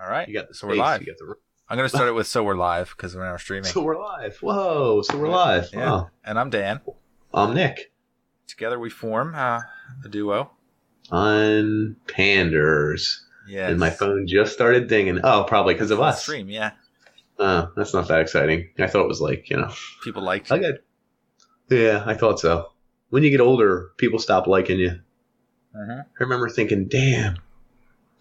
All right. You got the so space, we're live. You got the... I'm going to start it with so we're live because we're now streaming. So we're live. Whoa. So we're live. Yeah. Wow. And I'm Dan. I'm Nick. Together we form a duo. Panders. Yes. And my phone just started dinging. Oh, probably because of us. Stream, yeah. That's not that exciting. I thought it was like, people liked you. Okay. Yeah, I thought so. When you get older, people stop liking you. Uh-huh. I remember thinking, damn,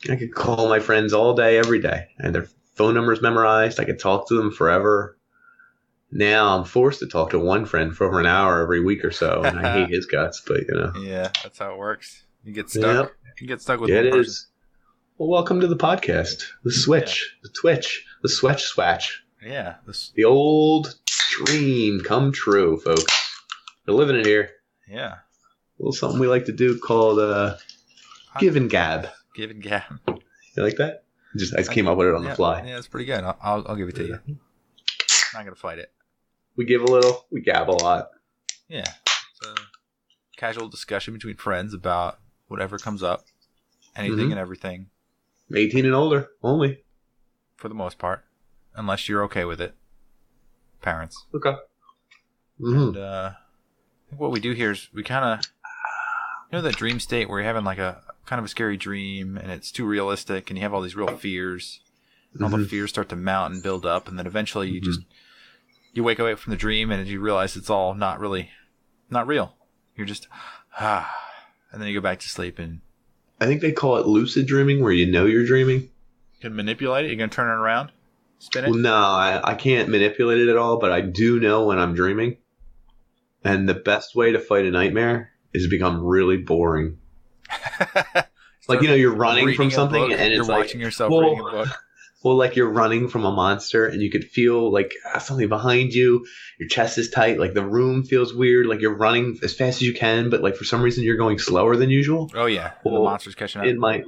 I could call my friends all day, every day. I had their phone numbers memorized. I could talk to them forever. Now I'm forced to talk to one friend for over an hour every week or so, and I hate his guts, but Yeah, that's how it works. You get stuck. Yep. You get stuck with one it person. Is. Well, welcome to the podcast. The switch, the twitch, the swatch. Yeah. The old dream come true, folks. We're living it here. Yeah. A little something we like to do called give and gab. Give and gab. You like that? I just came up with it on the fly. Yeah, it's pretty good. I'll give it to you. I'm not going to fight it. We give a little, we gab a lot. Yeah. It's a casual discussion between friends about whatever comes up. Anything and everything. 18 and older, only. For the most part. Unless you're okay with it. Parents. Okay. And I think what we do here is we kind of... that dream state where you're having like a kind of a scary dream and it's too realistic and you have all these real fears. And all the fears start to mount and build up, and then eventually you wake awake from the dream and you realize it's all not real. You're just and then you go back to sleep, and I think they call it lucid dreaming, where you're dreaming. You can manipulate it. You're gonna turn it around, spin it. Well, no, I can't manipulate it at all, but I do know when I'm dreaming. And the best way to fight a nightmare is to become really boring. Like you're running from something, and it's you're watching yourself reading a book. Well, like you're running from a monster and you could feel like something behind you. Your chest is tight. Like the room feels weird. Like you're running as fast as you can, but like for some reason you're going slower than usual. Oh, yeah. Well, the monster's catching up. In my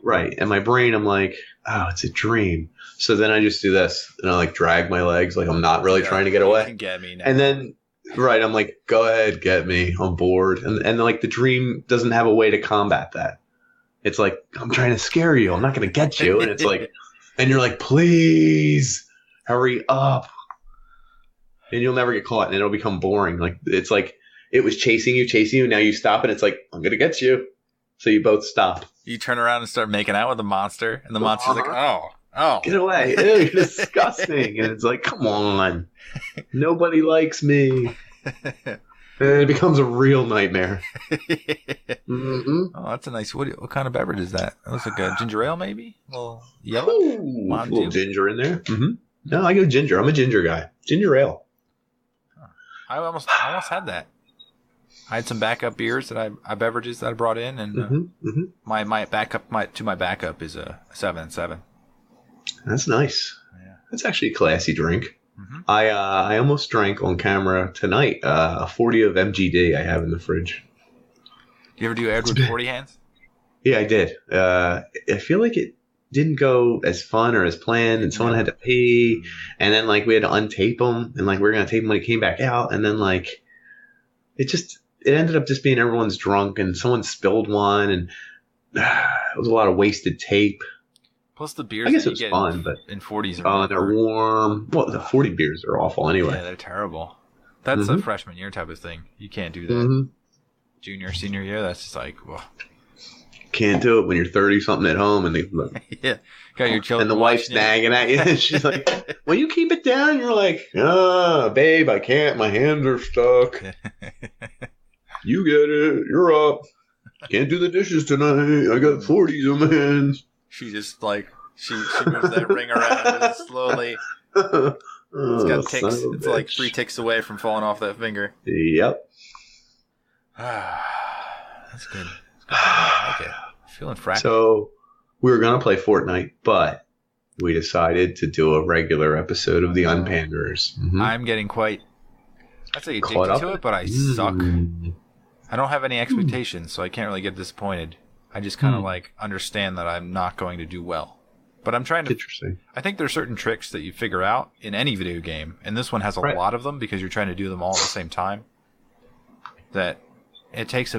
brain, I'm like, oh, it's a dream. So then I just do this and I like drag my legs. Like I'm not really trying to get away. You can get me now. And then, I'm like, go ahead, get me. I'm bored. And like the dream doesn't have a way to combat that. It's like, I'm trying to scare you. I'm not going to get you. And it's like... And you're like, please, hurry up. And you'll never get caught, and it'll become boring. Like it's like it was chasing you. Now you stop, and it's like, I'm going to get you. So you both stop. You turn around and start making out with the monster, and the monster's like, oh. Get away. Ew, you're disgusting. And it's like, come on. Nobody likes me. And it becomes a real nightmare. Oh, that's a nice... What kind of beverage is that? That looks like a ginger ale, maybe? A little yellow? Ooh, a little ginger in there. No, I go ginger. I'm a ginger guy. Ginger ale. I almost had that. I had some backup beers beverages that I brought in, and my backup is a 7-7. That's nice. Yeah. That's actually a classy drink. I almost drank on camera tonight a 40 of MGD I have in the fridge. You ever do Edward 40 hands? Yeah, I did. I feel like it didn't go as fun or as planned, and someone had to pee, and then like we had to untape them, and like we were gonna tape them when he came back out, and then like it ended up just being everyone's drunk, and someone spilled one, and it was a lot of wasted tape. Plus the beers, I guess it was fun, but in 40s are they're warm. Well, the 40 beers are awful anyway. Yeah, they're terrible. That's a freshman year type of thing. You can't do that. Junior, senior year, that's just like, well. Can't do it when you're 30-something at home and yeah, got your children. And the wife's nagging at you. And she's like, "Will you keep it down?" You're like, babe, I can't. My hands are stuck. You get it. You're up. Can't do the dishes tonight. I got 40s on my hands. She just like she moves that ring around and slowly. It's got ticks. It's like 3 ticks away from falling off that finger. Yep. That's good. I like it. I'm feeling fracked. So we were gonna play Fortnite, but we decided to do a regular episode of the Unpanderers. I'm getting quite. I'd say addicted to it, but I suck. I don't have any expectations, so I can't really get disappointed. I just kind of like understand that I'm not going to do well. But I'm trying to... Interesting. I think there's certain tricks that you figure out in any video game, and this one has a lot of them because you're trying to do them all at the same time. That it takes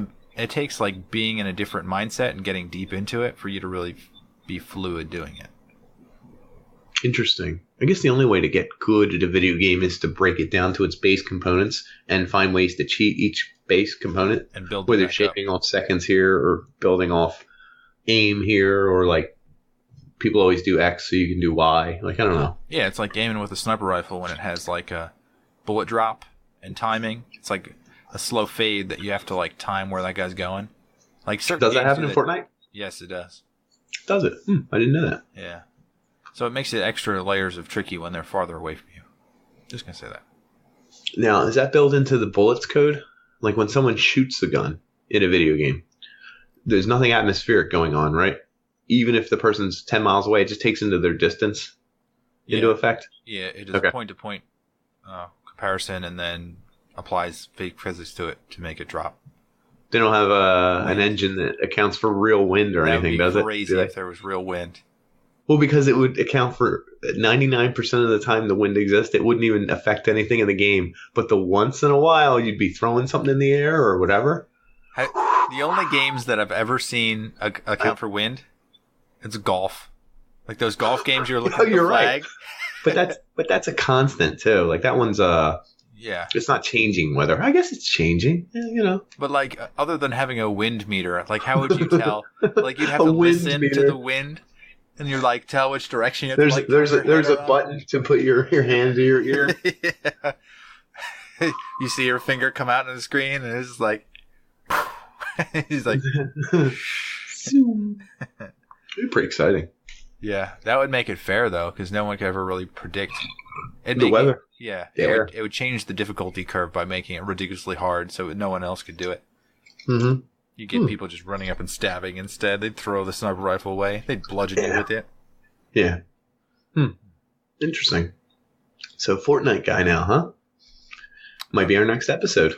like being in a different mindset and getting deep into it for you to really be fluid doing it. Interesting. I guess the only way to get good at a video game is to break it down to its base components and find ways to cheat each base component. And build whether shaving off seconds here or building off aim here, or like people always do X so you can do Y. Like, I don't know. Yeah, it's like aiming with a sniper rifle when it has like a bullet drop and timing. It's like a slow fade that you have to like time where that guy's going. Like certain Does that happen in Fortnite? Yes, it does. Does it? I didn't know that. Yeah. So it makes it extra layers of tricky when they're farther away from you. Just gonna say that. Now, is that built into the bullets code? Like when someone shoots the gun in a video game, there's nothing atmospheric going on, right? Even if the person's 10 miles away, it just takes into their distance into effect? Yeah, it is a point-to-point comparison and then applies fake physics to it to make it drop. They don't have an engine that accounts for real wind or anything, does it? That would be crazy if there was real wind. Well, because it would account for 99% of the time the wind exists. It wouldn't even affect anything in the game. But the once in a while, you'd be throwing something in the air or whatever. The only games that I've ever seen account for wind, it's golf. Like those golf games you're looking at the flag. Right. But that's a constant too. Like that one's yeah. It's not changing weather. I guess it's changing, you know. But like other than having a wind meter, like how would you tell? Like you'd have to listen to the wind. And you're like, tell which direction you have to, like, there's a button to put your hand to your ear. Yeah. You see your finger come out on the screen, and it's like, he's like, It'd be pretty exciting. Yeah, that would make it fair though, because no one could ever really predict the weather. It would change the difficulty curve by making it ridiculously hard, so no one else could do it. Mm-hmm. You get people just running up and stabbing instead. They'd throw the sniper rifle away. They'd bludgeon you with it. Yeah. Interesting. So Fortnite guy now, huh? Might be our next episode.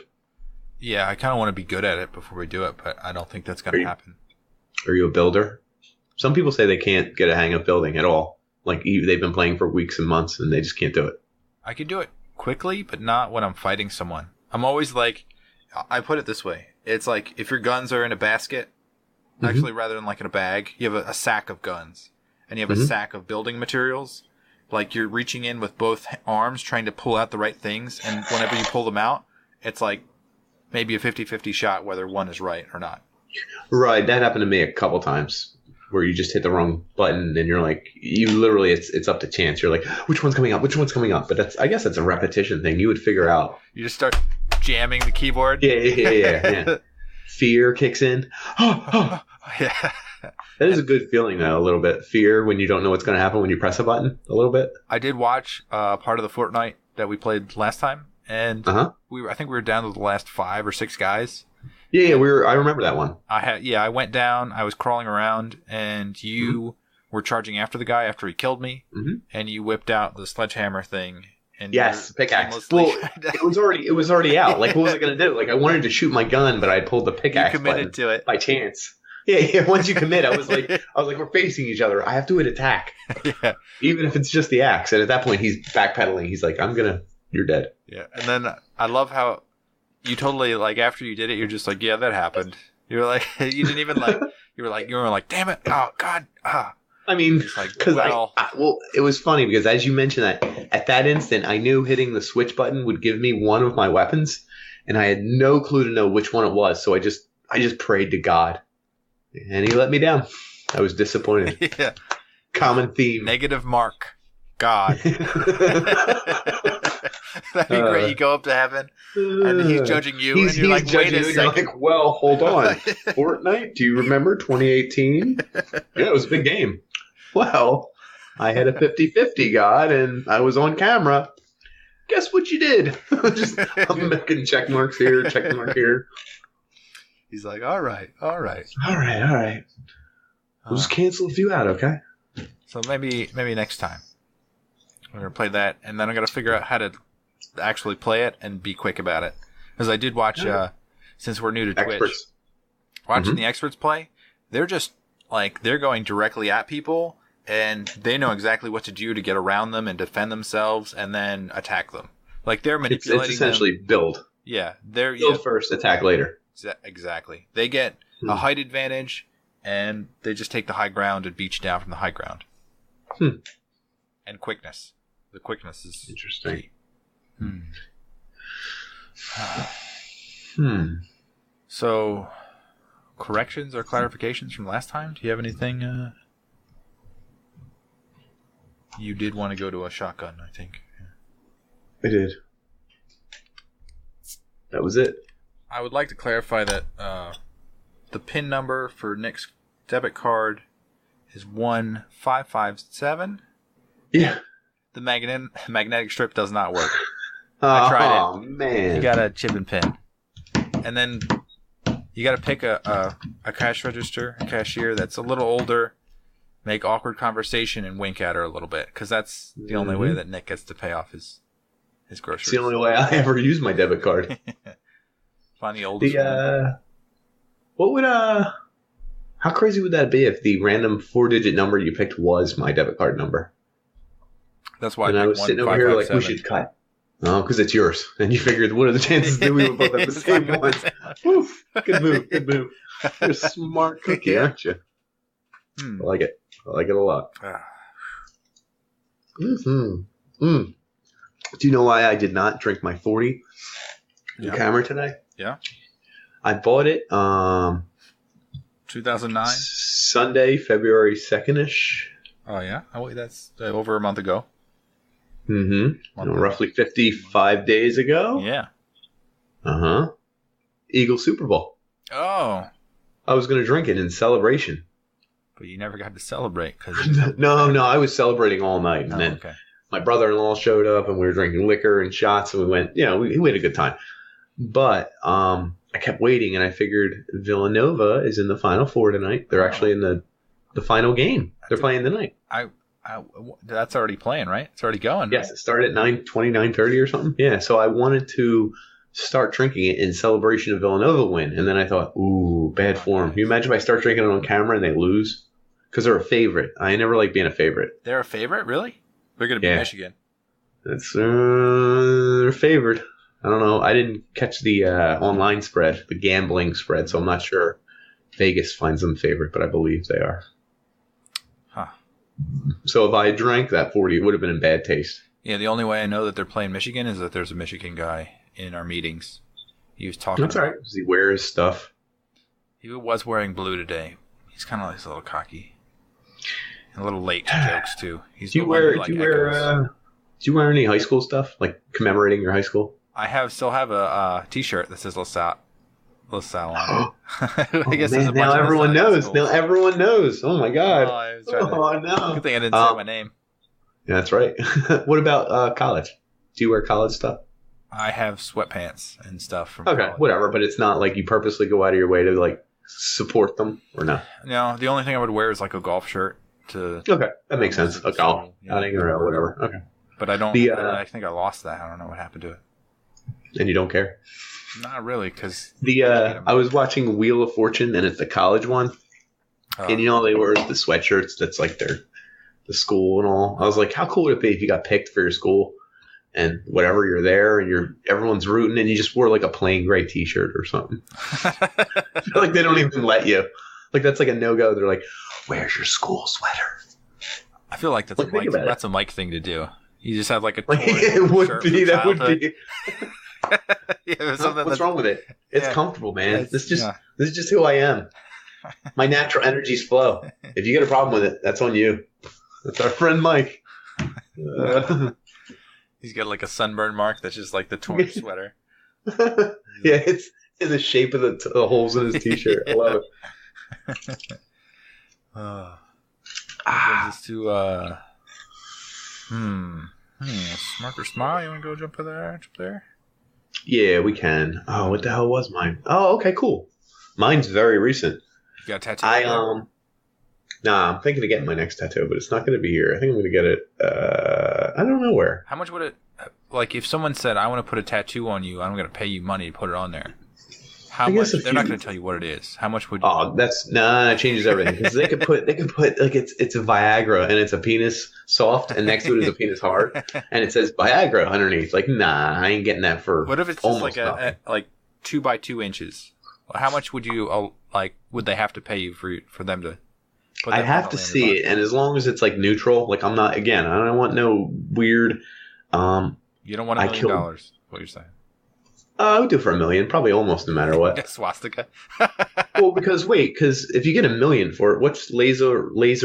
Yeah, I kind of want to be good at it before we do it, but I don't think that's going to happen. Are you a builder? Some people say they can't get a hang of building at all. Like they've been playing for weeks and months and they just can't do it. I can do it quickly, but not when I'm fighting someone. I'm always like, I put it this way. It's like if your guns are in a basket, actually rather than like in a bag, you have a sack of guns and you have a sack of building materials. Like you're reaching in with both arms trying to pull out the right things. And whenever you pull them out, it's like maybe a 50-50 shot whether one is right or not. Right. That happened to me a couple times where you just hit the wrong button and you're like, you literally, it's up to chance. You're like, which one's coming up? Which one's coming up? But I guess that's a repetition thing. You would figure out. You just start jamming the keyboard. Yeah. Fear kicks in. Yeah. That is a good feeling, though, a little bit. Fear when you don't know what's going to happen when you press a button, a little bit. I did watch part of the Fortnite that we played last time, and I think we were down to the last 5 or 6 guys. Yeah, I remember that one. I went down, I was crawling around, and you were charging after the guy after he killed me, and you whipped out the sledgehammer thing. And yes, pickaxe. Well, it was already out. Like, what was I going to do? Like, I wanted to shoot my gun, but I pulled the pickaxe. You committed to it by chance. Yeah. Once you commit, I was like, we're facing each other. I have to hit attack. Yeah. Even if it's just the axe. And at that point, he's backpedaling. He's like, you're dead. Yeah. And then I love how you totally, like, after you did it, you're just like, yeah, that happened. You were like, you didn't even like, you were like, damn it. Oh, God. I mean, because it was funny because as you mentioned that at that instant, I knew hitting the switch button would give me one of my weapons, and I had no clue to know which one it was. So I just prayed to God, and He let me down. I was disappointed. Yeah. Common theme. Negative mark. God. That'd be great. You go up to heaven, and He's judging you, and you're like, wait a second. You're like, well, hold on. Fortnite? Do you remember 2018? Yeah, it was a big game. Well, I had a 50-50, God, and I was on camera. Guess what you did? I'm making check marks here, check mark here. He's like, all right. We'll just cancel a few out, okay? So maybe next time. We're going to play that, and then I'm going to figure out how to actually play it and be quick about it. Because I did watch, since we're new to Twitch, watching the experts play, they're just, like, they're going directly at people, and they know exactly what to do to get around them and defend themselves and then attack them. Like, they're manipulating It's essentially them. Build. Yeah. They're build first, attack later. Exactly. They get a height advantage, and they just take the high ground and beat you down from the high ground. and quickness. The quickness is interesting. Key. So, corrections or clarifications from last time? Do you have anything? You did want to go to a shotgun, I think. I did. That was it. I would like to clarify that the PIN number for Nick's debit card is 1557. Yeah. The magnetic strip does not work. I tried it. Oh, man. You got to chip and pin. And then you got to pick a cash register, a cashier that's a little older, make awkward conversation, and wink at her a little bit. Because that's the only way that Nick gets to pay off his groceries. It's the only way I ever use my debit card. Find the oldest one. What would, how crazy would that be if the random 4-digit number you picked was my debit card number? That's why I was sitting over here like, we should cut. Oh, because it's yours. And you figured, what are the chances that we would both have the same one? Woof. Good move. Good move. You're a smart cookie, aren't you? I like it. I like it a lot. Do you know why I did not drink my 40 in camera today? Yeah. I bought it 2009? Sunday, February 2nd-ish. Oh, yeah? Oh, wait, that's over a month ago. Roughly 55 days ago. Yeah. Eagle Super Bowl. Oh. I was going to drink it in celebration. But you never got to celebrate. No, I was celebrating all night. And then my brother-in-law showed up and we were drinking liquor and shots and we went, we had a good time. But I kept waiting and I figured Villanova is in the Final Four tonight. They're actually in the final game. They're playing tonight. That's already playing, right? It's already going. Yes, it started at 9:20, 9:30 or something. Yeah, so I wanted to start drinking it in celebration of Villanova win. And then I thought, ooh, bad form. Can you imagine if I start drinking it on camera and they lose? Because they're a favorite. I never like being a favorite. They're a favorite? Really? They're going to be Michigan. They're favored. I don't know. I didn't catch the online spread, the gambling spread, so I'm not sure Vegas finds them favorite, but I believe they are. Huh. So if I drank that 40, it would have been in bad taste. Yeah, the only way I know that they're playing Michigan is that there's a Michigan guy in our meetings. He was talking. That's all right. Does he wear his stuff? He was wearing blue today. He's kind of like a little cocky. And a little late to jokes, too. Do you wear any high school stuff, like commemorating your high school? I still have a T-shirt that says LaSalle on it. I guess now everyone knows. Now everyone knows. Oh my god! No! Good thing I didn't say my name. Yeah, that's right. What about college? Do you wear college stuff? I have sweatpants and stuff from college. Whatever. But it's not like you purposely go out of your way to like support them, or no? No, the only thing I would wear is like a golf shirt. Okay, that makes sense. A golf outing or whatever. Okay, but I don't. I think I lost that. I don't know what happened to it. And you don't care? Not really, because I was watching Wheel of Fortune, and it's the college one, and they wear the sweatshirts that's like the school and all. I was like, how cool would it be if you got picked for your school and whatever, you're there and everyone's rooting, and you just wore like a plain gray T-shirt or something. I feel like they don't even let you. Like that's like a no-go. They're like, where's your school sweater? I feel like that's a Mike thing to do. You just have like a it would be. That would be. Yeah, what's wrong with it? It's comfortable, man. This is just who I am. My natural energies flow. If you get a problem with it, that's on you. That's our friend Mike. He's got like a sunburn mark that's just like the torn sweater. Yeah, it's in the shape of the holes in his T-shirt. I love it. Brings us to Smirk or Smile. You want to go jump there? Yeah, we can. Oh, what the hell was mine? Oh, okay, cool. Mine's very recent. You got a tattoo? I'm thinking of getting my next tattoo, but it's not going to be here. I think I'm going to get it. I don't know where. How much would it? Like, if someone said, "I want to put a tattoo on you," I'm going to pay you money to put it on there. How much? They're not going to tell you what it is. How much would you? Oh, that changes everything, because they could put like it's a Viagra and it's a penis soft, and next to it is a penis hard, and it says Viagra underneath. Like, nah, I ain't getting that for. What if it's just like 2 by 2 inches? How much would you would they have to pay you for them to? Put I that have to definitely on your see it, bucket. and as long as it's like neutral, like I'm not. Again, I don't want no weird. You don't want $1 million. What you're saying? I would do it for $1 million, probably almost no matter what. Yeah, swastika. Well, because if you get $1 million for it, what's laser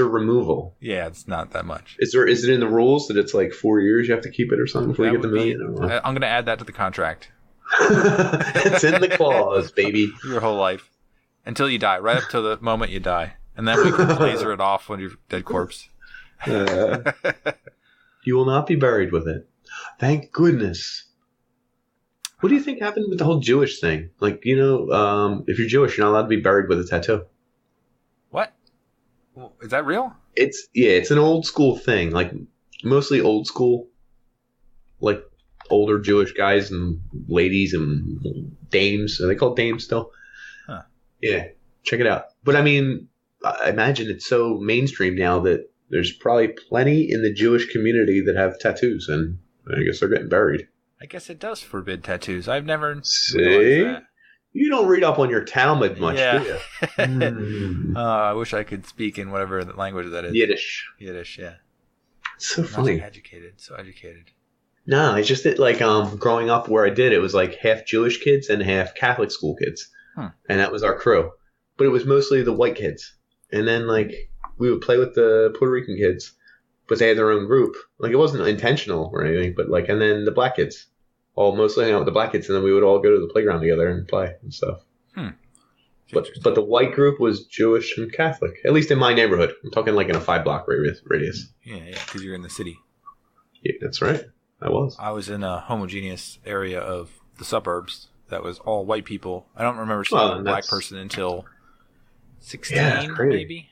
removal? Yeah, it's not that much. Is it in the rules that it's like 4 years you have to keep it or something before you get the $1 million? I'm going to add that to the contract. It's in the clause, baby. Your whole life. Until you die, right up to the moment you die. And then we can laser it off when you're dead corpse. You will not be buried with it. Thank goodness. What do you think happened with the whole Jewish thing? Like, if you're Jewish, you're not allowed to be buried with a tattoo. What? Is that real? It's an old school thing. Like, mostly old school. Like, older Jewish guys and ladies and dames. Are they called dames still? Huh. Yeah. Check it out. But, I mean, I imagine it's so mainstream now that there's probably plenty in the Jewish community that have tattoos. And I guess they're getting buried. I guess it does forbid tattoos. I've never See? realized that. You don't read up on your Talmud much, do you? I wish I could speak in whatever language that is. Yiddish, yeah. It's so funny. So educated. No, it's just that, like, growing up where I did, it was like half Jewish kids and half Catholic school kids. And that was our crew. But it was mostly the white kids. And then, like, we would play with the Puerto Rican kids, but they had their own group. Like, it wasn't intentional or anything, but, like, and then the black kids. All mostly hang out with the black kids, and then we would all go to the playground together and play and stuff. But the white group was Jewish and Catholic, at least in my neighborhood. I'm talking like in a 5-block radius. Yeah, because you're in the city. Yeah, that's right. I was in a homogeneous area of the suburbs that was all white people. I don't remember seeing a black person until 16, maybe.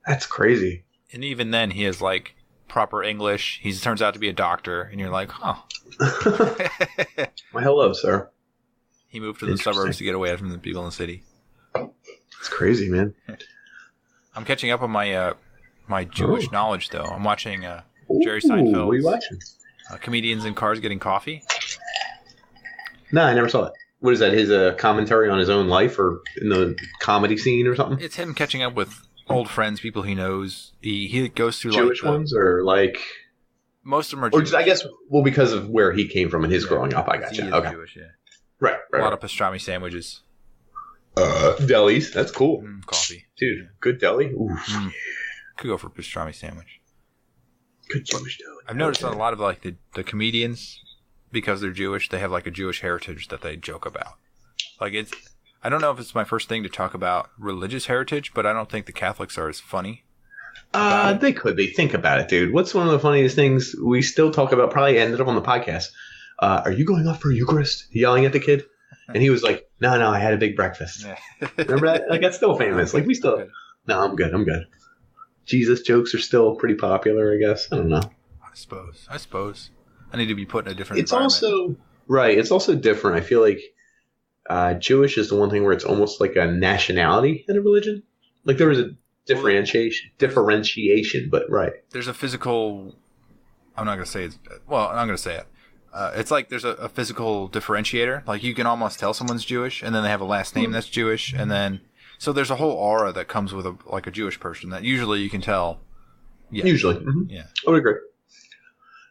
That's crazy. And even then, he has like proper English. He turns out to be a doctor, and you're like, huh. Well, hello, sir. He moved to the suburbs to get away from the people in the city. It's crazy, man. I'm catching up on my my Jewish knowledge, though. I'm watching Jerry Seinfeld. What are you watching? Comedians in Cars Getting Coffee. No, I never saw it. What is that? His commentary on his own life, or in the comedy scene, or something? It's him catching up with old friends, people he knows. He goes through Jewish ones, or like most of them are Jewish. Or I guess, well, because of where he came from and his growing up. I gotcha. Okay. Jewish, yeah. Right. A lot of pastrami sandwiches. Delis. That's cool. Coffee. Dude, good deli. Oof. Could go for pastrami sandwich. Good Jewish deli. I've noticed on a lot of like the comedians, because they're Jewish, they have like a Jewish heritage that they joke about. Like I don't know if it's my first thing to talk about religious heritage, but I don't think the Catholics are as funny. They could be. Think about it, dude. What's one of the funniest things we still talk about? Probably ended up on the podcast. Are you going up for Eucharist? Yelling at the kid, and he was like, "No, I had a big breakfast." Yeah. Remember that? Like, that's still famous. Like, we still. No, I'm good. Jesus jokes are still pretty popular, I guess. I don't know. I suppose. I need to be put in a different. It's also right. It's also different. I feel like Jewish is the one thing where it's almost like a nationality in a religion. Like, there was a differentiation, but right. There's a physical. I'm not gonna say it. Well, I'm gonna say it. It's like there's a physical differentiator. Like, you can almost tell someone's Jewish, and then they have a last name that's Jewish, and then so there's a whole aura that comes with a Jewish person that usually you can tell. Yes. Usually, yeah, I would agree.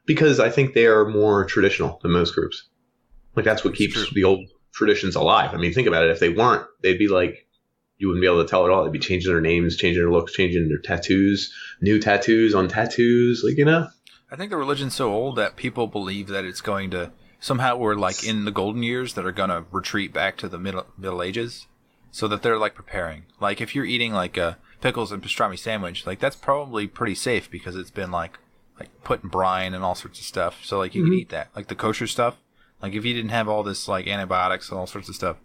Because I think they are more traditional than most groups. Like, that's what keeps the old traditions alive. I mean, think about it. If they weren't, they'd be like, you wouldn't be able to tell it all. They'd be changing their names, changing their looks, changing their tattoos, new tattoos on tattoos, like, I think the religion's so old that people believe that it's going to somehow, we're like in the golden years that are going to retreat back to the Middle Ages, so that they're like preparing. Like, if you're eating like a pickles and pastrami sandwich, like, that's probably pretty safe because it's been like put in brine and all sorts of stuff. So like, you can eat that, like the kosher stuff. Like, if you didn't have all this like antibiotics and all sorts of stuff,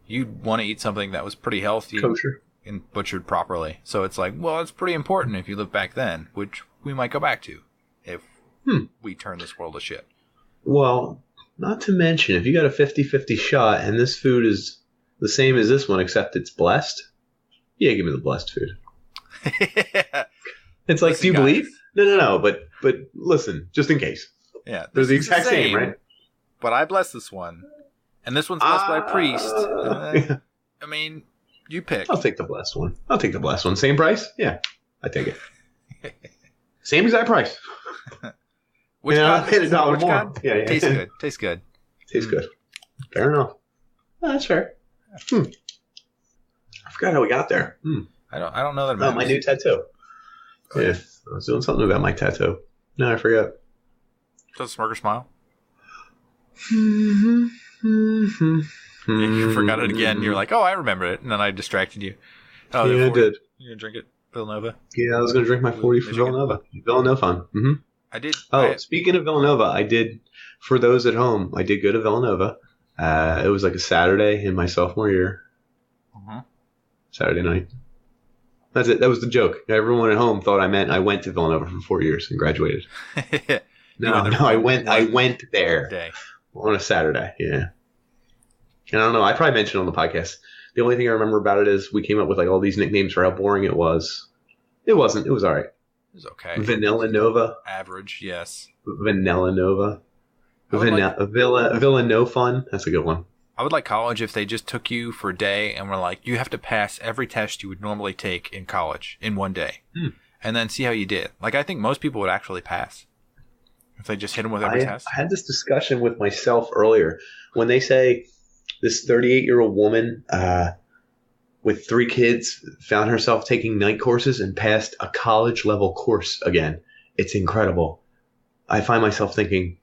you'd want to eat something that was pretty healthy, kosher, and butchered properly. So it's like, well, it's pretty important if you live back then, which we might go back to if we turn this world to shit. Well, not to mention, if you got a 50-50 shot and this food is the same as this one except it's blessed, yeah, give me the blessed food. It's like, do you believe? No, but listen, just in case. Yeah, they're the exact same, right? But I bless this one, and this one's blessed by a priest. I mean, you pick. I'll take the blessed one. Same price? Yeah. I take it. Same exact price. Which I kind? paid $1 Which more. kind? Yeah. Tastes good. Tastes good. Tastes good. Fair enough. Oh, that's fair. I forgot how we got there. I don't know that. Oh, my new tattoo. Yeah, I was doing something about my tattoo. No, I forgot. Does Smirker smile? You forgot it again. You're like, oh, I remember it, and then I distracted you. Oh, yeah, I did. You gonna drink it, Villanova? Yeah, I was gonna drink my 40 for Villanova. Villanova fun. I did. Speaking of Villanova, I did. For those at home, I did go to Villanova. It was like a Saturday in my sophomore year. Saturday night. That's it. That was the joke. Everyone at home thought I meant I went to Villanova for 4 years and graduated. No, I went there on a Saturday. Yeah. And I don't know. I probably mentioned on the podcast. The only thing I remember about it is we came up with like all these nicknames for how boring it was. It wasn't. It was all right. It was okay. Vanilla Nova. Average, yes. Vanilla Nova. Villanova fun. That's a good one. I would like college if they just took you for a day and were like, you have to pass every test you would normally take in college in one day. And then see how you did. Like, I think most people would actually pass if they just hit them with every test. I had this discussion with myself earlier. When they say this 38-year-old woman with 3 kids found herself taking night courses and passed a college-level course again, it's incredible. I find myself thinking,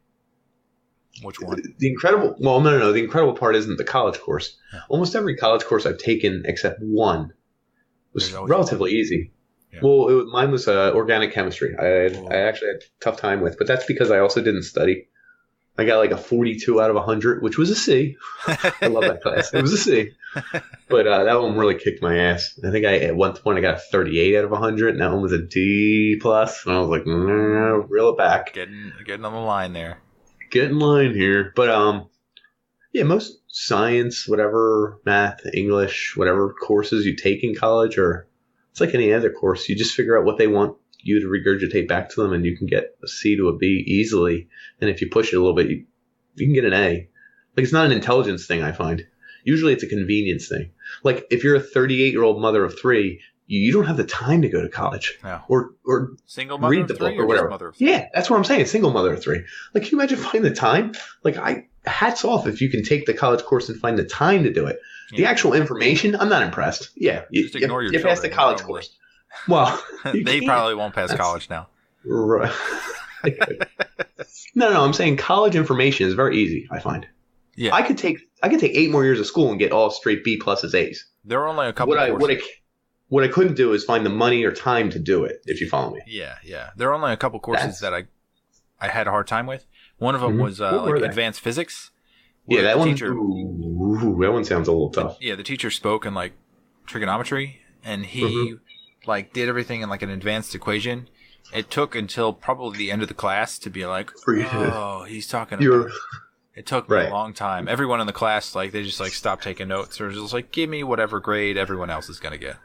which one? The incredible part isn't the college course. Yeah. Almost every college course I've taken except one was relatively easy. Yeah. Well, mine was organic chemistry. I actually had a tough time with, but that's because I also didn't study. I got like a 42 out of 100, which was a C. I love that class. It was a C. But that one really kicked my ass. I think at one point I got a 38 out of 100, and that one was a D+. And I was like, reel it back. Getting on the line there. Get in line here. But yeah, most science, whatever, math, English, whatever courses you take in college, or it's like any other course. You just figure out what they want you to regurgitate back to them, and you can get a C to a B easily. And if you push it a little bit, you can get an A. Like, it's not an intelligence thing, I find. Usually it's a convenience thing. Like, if you're a 38-year-old mother of 3, you don't have the time to go to college. No. Or single mother read the book or whatever. Mother of 3? Yeah, that's what I'm saying. Single mother of 3. Like, can you imagine finding the time? Like, hats off if you can take the college course and find the time to do it. Yeah. The actual information, I'm not impressed. Yeah, just ignore your children. You pass the college course. Well, they probably won't pass college now. Right. No, I'm saying college information is very easy, I find. Yeah. I could take 8 more years of school and get all straight B pluses A's. There are only a couple What I couldn't do is find the money or time to do it, if you follow me. Yeah. There are only a couple courses that I had a hard time with. One of them was like advanced physics. Yeah, that one. That one sounds a little tough. Yeah, the teacher spoke in like trigonometry, and he like did everything in like an advanced equation. It took until probably the end of the class to be like, oh, he's talking about. It took me a long time. Everyone in the class, like, they just like stopped taking notes, or just like, give me whatever grade everyone else is gonna get.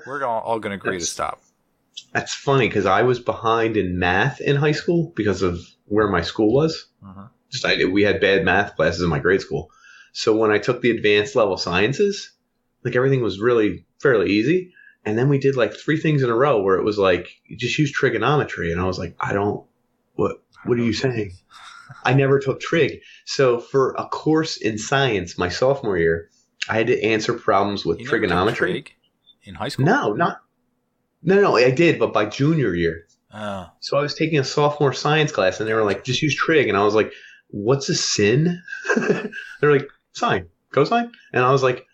We're all gonna agree to stop. That's funny because I was behind in math in high school because of where my school was. We had bad math classes in my grade school. So when I took the advanced level sciences, like everything was really fairly easy. And then we did like 3 things in a row where it was like, you just use trigonometry. And I was like, what are you saying? I never took trig. So for a course in science, my sophomore year, I had to answer problems with trigonometry. Never took trig in high school? No, I did, but by junior year. Oh. So I was taking a sophomore science class, and they were like, just use trig. And I was like, what's a sin? They're like, sine, cosine. And I was like,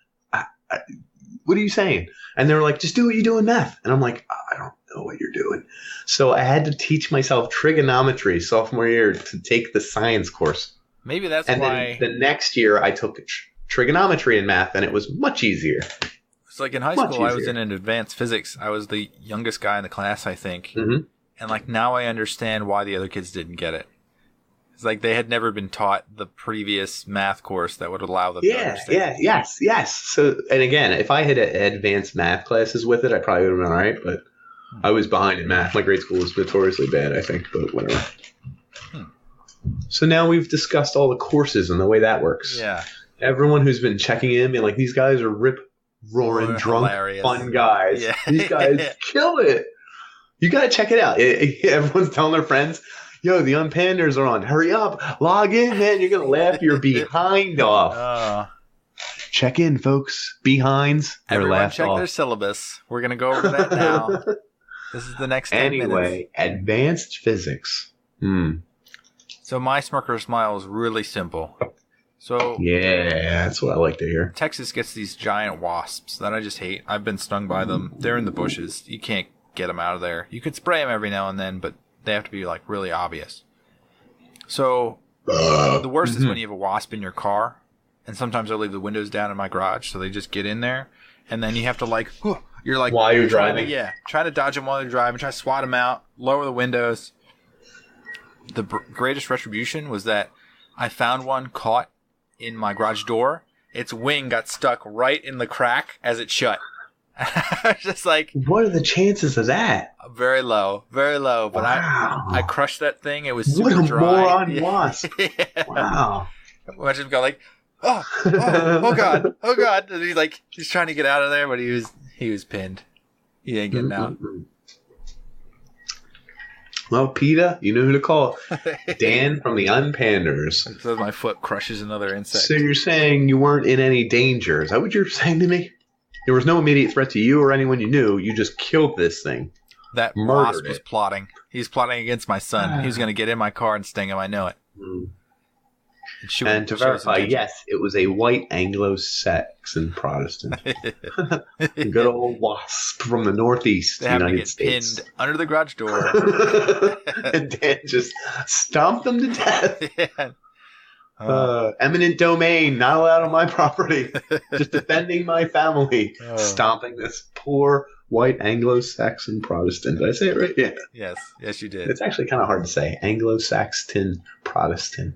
what are you saying? And they were like, just do what you do in math. And I'm like, I don't know what you're doing. So I had to teach myself trigonometry sophomore year to take the science course. Maybe that's and why. Then the next year I took trigonometry in math, and it was much easier. It's like in high school, I was in an advanced physics. I was the youngest guy in the class, I think. And like now I understand why the other kids didn't get it. It's like they had never been taught the previous math course that would allow them to understand. Yes. So, and again, if I had advanced math classes with it, I probably would have been all right. But I was behind in math. My grade school was notoriously bad, I think, but whatever. So now we've discussed all the courses and the way that works. Yeah. Everyone who's been checking in, being like, these guys are rip-roaring, drunk, hilarious. fun guys. Yeah. These guys kill it. You got to check it out. Everyone's telling their friends, yo, the Unpanders are on. Hurry up. Log in, man. You're going to laugh your behind off. Check in, folks. Behinds. Everyone check their syllabus. We're going to go over that now. This is the next 10 minutes. Anyway, advanced physics. So my Smirker Smile is really simple. So yeah, that's what I like to hear. Texas gets these giant wasps that I just hate. I've been stung by them. They're in the bushes. You can't get them out of there. You could spray them every now and then, but they have to be like really obvious. So the worst is when you have a wasp in your car, and sometimes I leave the windows down in my garage, so they just get in there, and then you have to like you're like while you're driving, try to dodge them while you're driving, try to swat them out, lower the windows. The greatest retribution was that I found one caught in my garage door. Its wing got stuck right in the crack as it shut. I was just like, what are the chances of that? Very low, very low. But wow. I crushed that thing. It was super dry. What a moron wasp! Yeah. Wow. Imagine him go like, oh god, and he's trying to get out of there, but he was pinned. He ain't getting out. Well, PETA, you know who to call. Dan from the Unpanders. So my foot crushes another insect. So you're saying you weren't in any danger. Is that what you're saying to me? There was no immediate threat to you or anyone you knew. You just killed this thing. That wasp was plotting. He's plotting against my son. He was going to get in my car and sting him. I know it. And to verify, yes, it was a white anglo-saxon Protestant. Good old wasp from the northeast United States. Pinned under the garage door. And Dan just stomped them to death. Yeah. Eminent domain, not allowed on my property. Just defending my family. Stomping this poor white anglo-saxon Protestant. Did I say it right? Yeah. Yes, you did. It's actually kind of hard to say. Anglo-saxon Protestant.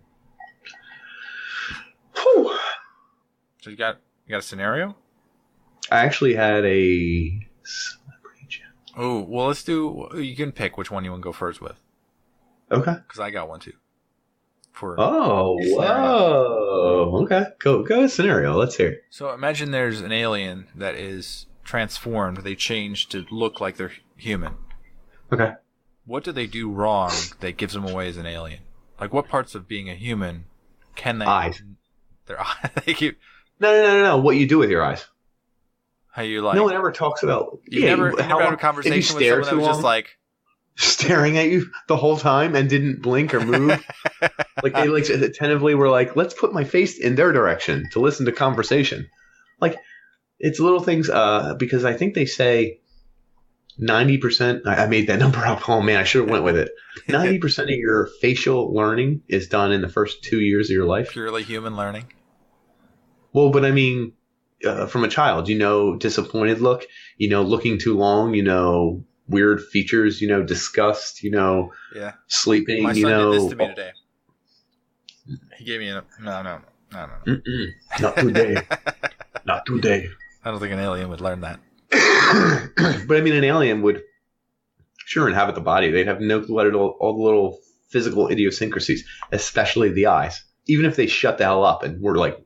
Whew. So you got a scenario? I actually had a celebrity. Oh, well, let's do. You can pick which one you want to go first with. Okay. Because I got one too. Whoa. Okay. Go scenario. Let's hear it. So imagine there's an alien that is transformed. They change to look like they're human. Okay. What do they do wrong that gives them away as an alien? Like, what parts of being a human can they? Eyes. Their eyes. They keep. No. What you do with your eyes? How you like? No one ever talks about. You never had a conversation with someone that was just like staring at you the whole time and didn't blink or move. Like they like attentively were like, let's put my face in their direction to listen to conversation. Like it's little things. Because I think they say 90%. I made that number up. Oh man, I should have went with it. 90% of your facial learning is done in the first 2 years of your life. Purely human learning. Well, but I mean, from a child, disappointed look, looking too long, weird features, disgust, sleeping, My son did this to me today. He gave me no. Not today. Not today. I don't think an alien would learn that. But I mean, an alien would sure inhabit the body. They'd have no clue at all the little physical idiosyncrasies, especially the eyes. Even if they shut the hell up and were like,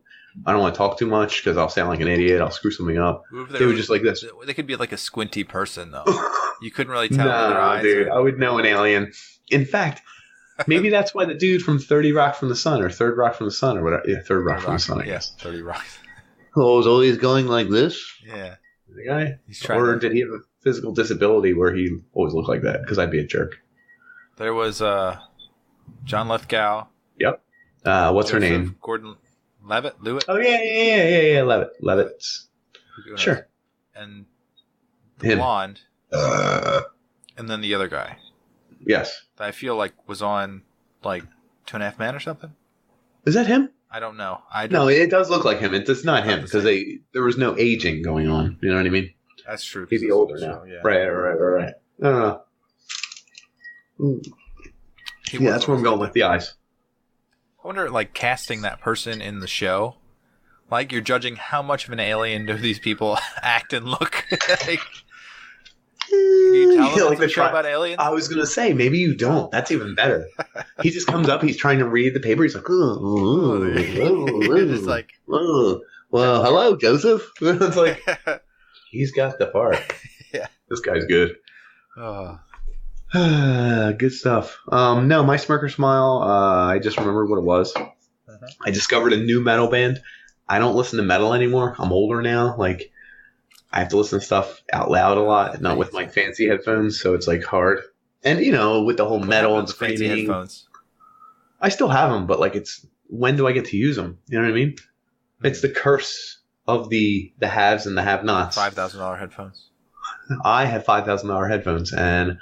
I don't want to talk too much because I'll sound like an idiot. I'll screw something up. They were just like this. They could be like a squinty person, though. You couldn't really tell with their eyes. Dude, I would know an alien. In fact, maybe that's why the dude from 30 Rock from the Sun or Third Rock from the Sun or whatever. Yeah, Third Rock from the Sun, I guess. 30 Rock. Oh, was always going like this? Yeah. The guy? Did he have a physical disability where he always looked like that? Because I'd be a jerk. There was John Lithgow. Yep. What's her name? Gordon Levitt? Oh, yeah. Levitt. Sure. And the blonde. And then the other guy. Yes. That I feel like was on like 2.5 Men or something. Is that him? I don't know. No, it does look like him. It's not him because there was no aging going on. You know what I mean? That's true. He'd be older now. Yeah. Right. I don't know. Yeah, that's where I'm going with the eyes. I wonder, like, casting that person in the show, like, you're judging how much of an alien do these people act and look. Like, can you tell them like the show about aliens? I was going to say, maybe you don't. That's even better. He just comes up, he's trying to read the paper, he's like, just like, well, hello, Joseph. It's like, he's got the part. Yeah. This guy's good. Good stuff. No, my Smirker Smile, I just remembered what it was. I discovered a new metal band. I don't listen to metal anymore. I'm older now. Like, I have to listen to stuff out loud a lot, not with my fancy headphones, so it's like hard. And with the whole metal and fancy screaming, headphones. I still have them, but like, it's when do I get to use them? You know what I mean? It's the curse of the haves and the have-nots. $5,000 headphones. I have $5,000 headphones, and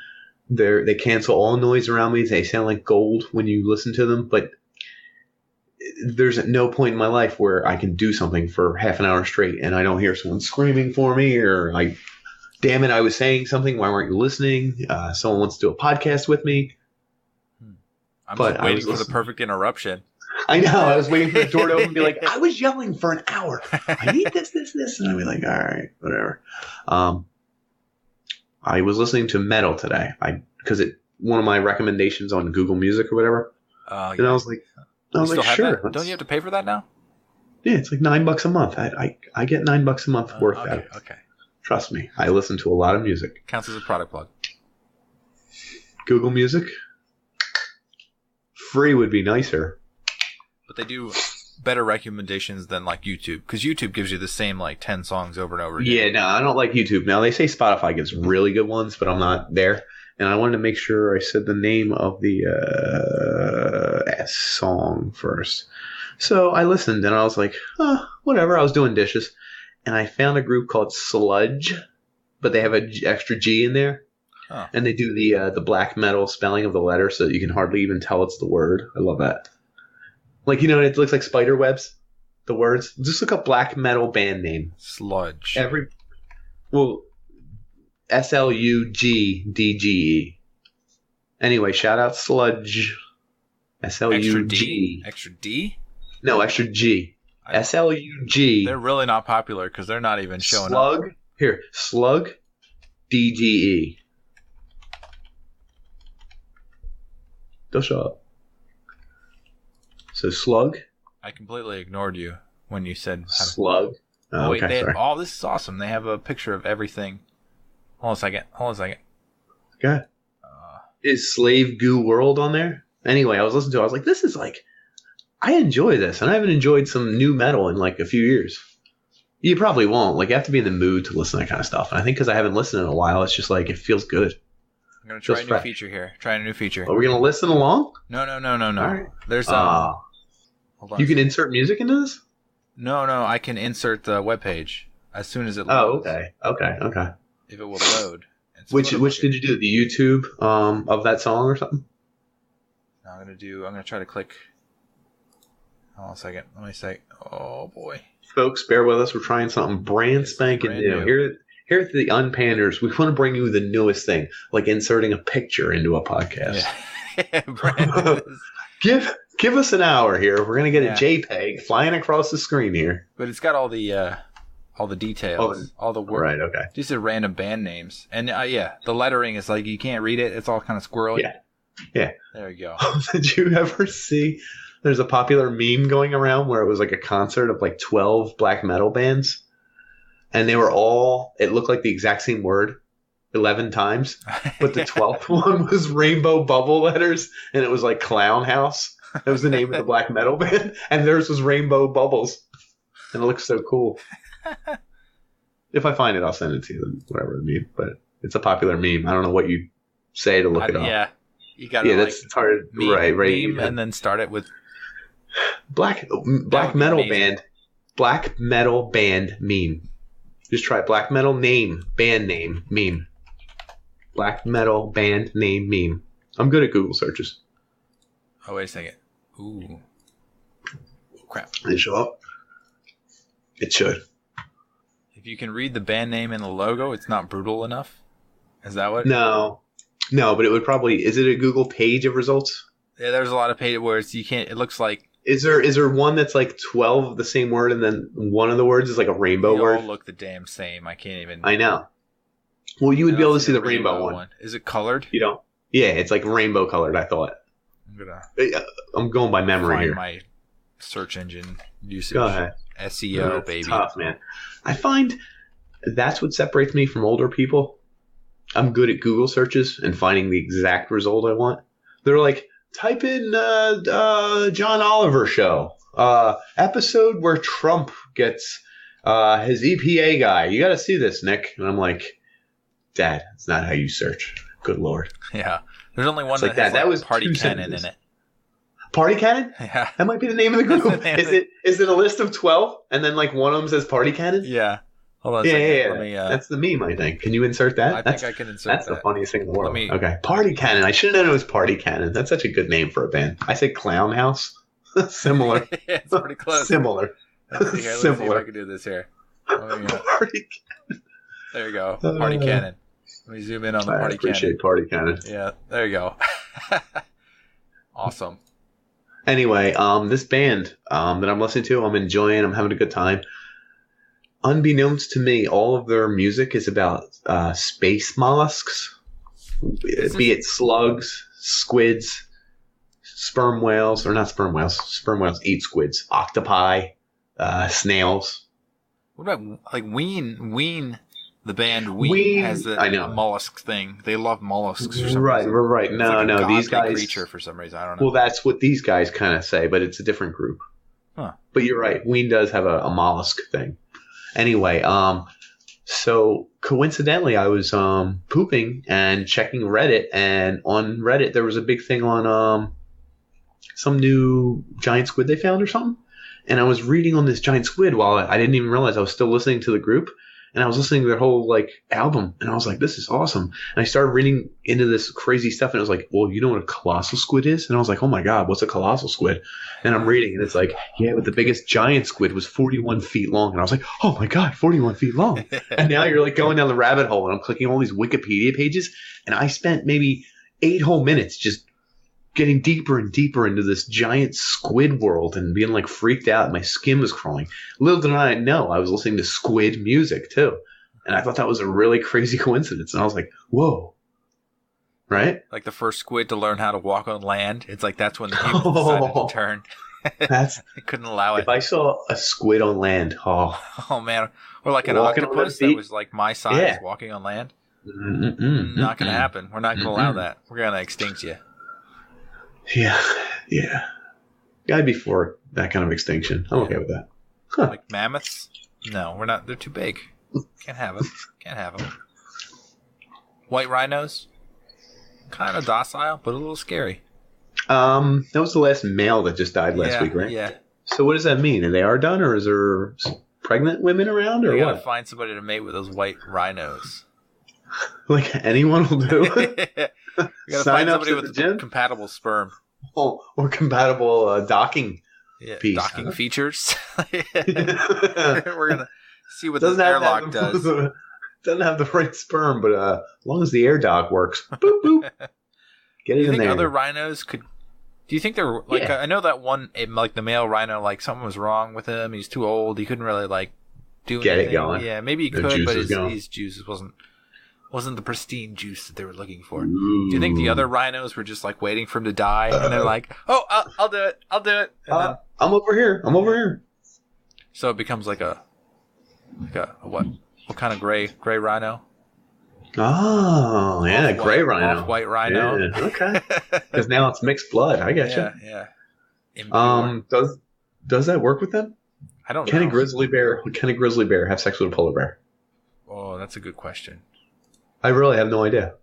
they cancel all noise around me. They sound like gold when you listen to them, but there's no point in my life where I can do something for half an hour straight and I don't hear someone screaming for me, or like, damn it, I was saying something. Why weren't you listening? Someone wants to do a podcast with me. I'm just waiting for the perfect interruption. I know. I was waiting for the door to open and be like, I was yelling for an hour. I need this. And I'd be like, all right, whatever. I was listening to metal today because one of my recommendations on Google Music or whatever. And I was like, sure. Don't you have to pay for that now? Yeah, it's like $9 a month. I get $9 a month worth out of it. Okay. Trust me, I listen to a lot of music. Counts as a product plug. Google Music? Free would be nicer. But they do better recommendations than like YouTube, because YouTube gives you the same like 10 songs over and over again. Yeah, no, I don't like YouTube. Now, they say Spotify gives really good ones, but I'm not there. And I wanted to make sure I said the name of the song first. So I listened, and I was like, whatever. I was doing dishes. And I found a group called Sludge, but they have an extra G in there. Huh. And they do the black metal spelling of the letter so that you can hardly even tell it's the word. I love that. Like, it looks like spider webs, the words. Just look up black metal band name. Sludge. Slugdge. Anyway, shout out Sludge. Slug. Extra D? No, extra G. Slug. They're really not popular because they're not even showing up. up. Here, Slug. DGE. They'll show up. So Slug. I completely ignored you when you said Slug. Oh, wait, sorry. This is awesome. They have a picture of everything. Hold on a second. Okay. Is Slave Goo World on there? Anyway, I was listening to it. I was like, this is like, I enjoy this. And I haven't enjoyed some new metal in like a few years. You probably won't. Like, you have to be in the mood to listen to that kind of stuff. And I think because I haven't listened in a while, it's just like, it feels good. I'm going to try a new feature here. Are we going to listen along? No. All right. There's hold on. You can insert music into this? No. I can insert the webpage as soon as it loads. Oh, okay. If it will load. Which did you do? The YouTube of that song or something? No, I'm going to try to click. Hold on a second. Let me say. Oh, boy. Folks, bear with us. We're trying something brand spanking new. Here at the Unpanders, we want to bring you the newest thing, like inserting a picture into a podcast. Yeah. Give us an hour here. We're going to get a JPEG flying across the screen here. But it's got all the details, all the work. Right, okay. These are random band names. And the lettering is like you can't read it. It's all kind of squirrely. Yeah. There you go. Did you ever see there's a popular meme going around where it was like a concert of like 12 black metal bands? And they were all, it looked like the exact same word 11 times. But the 12th one was rainbow bubble letters. And it was like Clown House. That was the name of the black metal band. And theirs was rainbow bubbles. And it looks so cool. If I find it, I'll send it to you. Whatever the meme. But it's a popular meme. I don't know what you say to look it up. Yeah. You got to that's hard. Right. Meme and then start it with black metal band. Black metal band meme. Just try black metal band name meme. Black metal band name meme. I'm good at Google searches. Oh, wait a second. Ooh. Oh, crap. Did it show up? It should. If you can read the band name in the logo, it's not brutal enough? Is that what? No, but it would probably... Is it a Google page of results? Yeah, there's a lot of pages where you can't... It looks like... Is there one that's like 12 of the same word and then one of the words is like a rainbow word? They all look the damn same. I can't even... I know. Well, you would be able to see the rainbow one. Is it colored? You don't? Yeah, it's like rainbow colored, I thought. I'm going by memory here. My search engine usage. Go ahead. SEO, baby. Tough, man. I find that's what separates me from older people I'm good at Google searches and finding the exact result I want. They're like, type in John Oliver show episode where Trump gets his EPA guy. You got to see this, Nick. And I'm like, Dad, it's not how you search. Good Lord. Yeah. There's only one It's that like has that. That was Party 2 Cannon sentences. in it. Party Cannon? Yeah. That might be the name of the group. That's the name of it. Is it a list of 12 and then like one of them says Party Cannon? Yeah. Hold on a Yeah, second. yeah, yeah. Let me, That's the meme, I think. Can you insert that? I think I can insert That's that. the funniest thing in the world. Let me- Okay. Party Cannon. I should have known it was Party Cannon. That's such a good name for a band. I say Clown House. Similar. Yeah, it's pretty close. Similar. Let's see here. Let's see if Similar. I can do this here. Let me, Party there you go. Party Cannon. Let me zoom in on the I Party appreciate Party Cannon. Cannon. Yeah, there you go. Awesome. Anyway, this band that I'm listening to, I'm enjoying. I'm having a good time. Unbeknownst to me, all of their music is about space mollusks, be it slugs, squids, sperm whales, or not sperm whales. Sperm whales eat squids, octopi, snails. What about like Ween? The band Ween, Ween, has I know. a mollusk thing. They love mollusks or something. Right. It's No, like a no, these godly guys. creature for some reason. I don't know. Well, that's what these guys kind of say, but it's a different group. Huh. But you're right. Ween does have a mollusk thing. Anyway, so coincidentally, I was pooping and checking Reddit, and on Reddit there was a big thing on some new giant squid they found or something. And I was reading on this giant squid while I didn't even realize I was still listening to the group. And I was listening to their whole like album, and I was like, "This is awesome." And I started reading into this crazy stuff, and it was like, "Well, you know what a colossal squid is?" And I was like, "Oh my god, what's a colossal squid?" And I'm reading, and it's like, "Yeah, but the biggest giant squid was 41 feet long." And I was like, "Oh my god, 41 feet long!" And now you're like going down the rabbit hole, and I'm clicking all these Wikipedia pages, and I spent maybe 8 whole minutes just getting deeper and deeper into this giant squid world and being like freaked out. My skin was crawling. Little did I know I was listening to squid music too. And I thought that was a really crazy coincidence. And I was like, whoa. Right? Like the first squid to learn how to walk on land. It's like that's when the humans decided to turn. That's They couldn't allow it. if I saw a squid on land, Oh man. Or like an Walking on octopus their that feet. was like my size Yeah. walking on land. not Not going to happen. We're not going to allow that. We're going to extinct you. Yeah. Gotta be for that kind of extinction. I'm okay with that. Huh. Like mammoths? No, we're not. They're too big. Can't have them. Can't have them. White rhinos? Kind of docile, but a little scary. That was the last male that just died last week, right? Yeah. So what does that mean? Are they are done, or is there pregnant women around, or You gotta what? find somebody to mate with those white rhinos. Like anyone will do. You gotta Sign find up somebody to the with gym? compatible sperm. Or compatible docking. Yeah, Piece, docking huh? features. Doesn't We're gonna see what this airlock does. Doesn't have the right sperm, but as long as the air dock works, boop boop. Get Do it you in think there. other rhinos could? Do you think they're like? Yeah. I know that one, like the male rhino, like something was wrong with him. He's too old. He couldn't really like do Get it anything. going. Yeah, maybe he The could, juice but is going. his juices wasn't the pristine juice that they were looking for. Do you think the other rhinos were just like waiting for him to die, and they're like, "Oh, I'll do it. I'll do it." And then, I'm over here. so it becomes like a what? What kind of gray rhino? Oh, yeah, Off-white- gray rhino. Off-white rhino. Yeah, okay. Because now it's mixed blood. I get Yeah, you. yeah. Impure. Does that work with them? I don't Can know. a grizzly bear have sex with a polar bear? Oh, that's a good question. I really have no idea.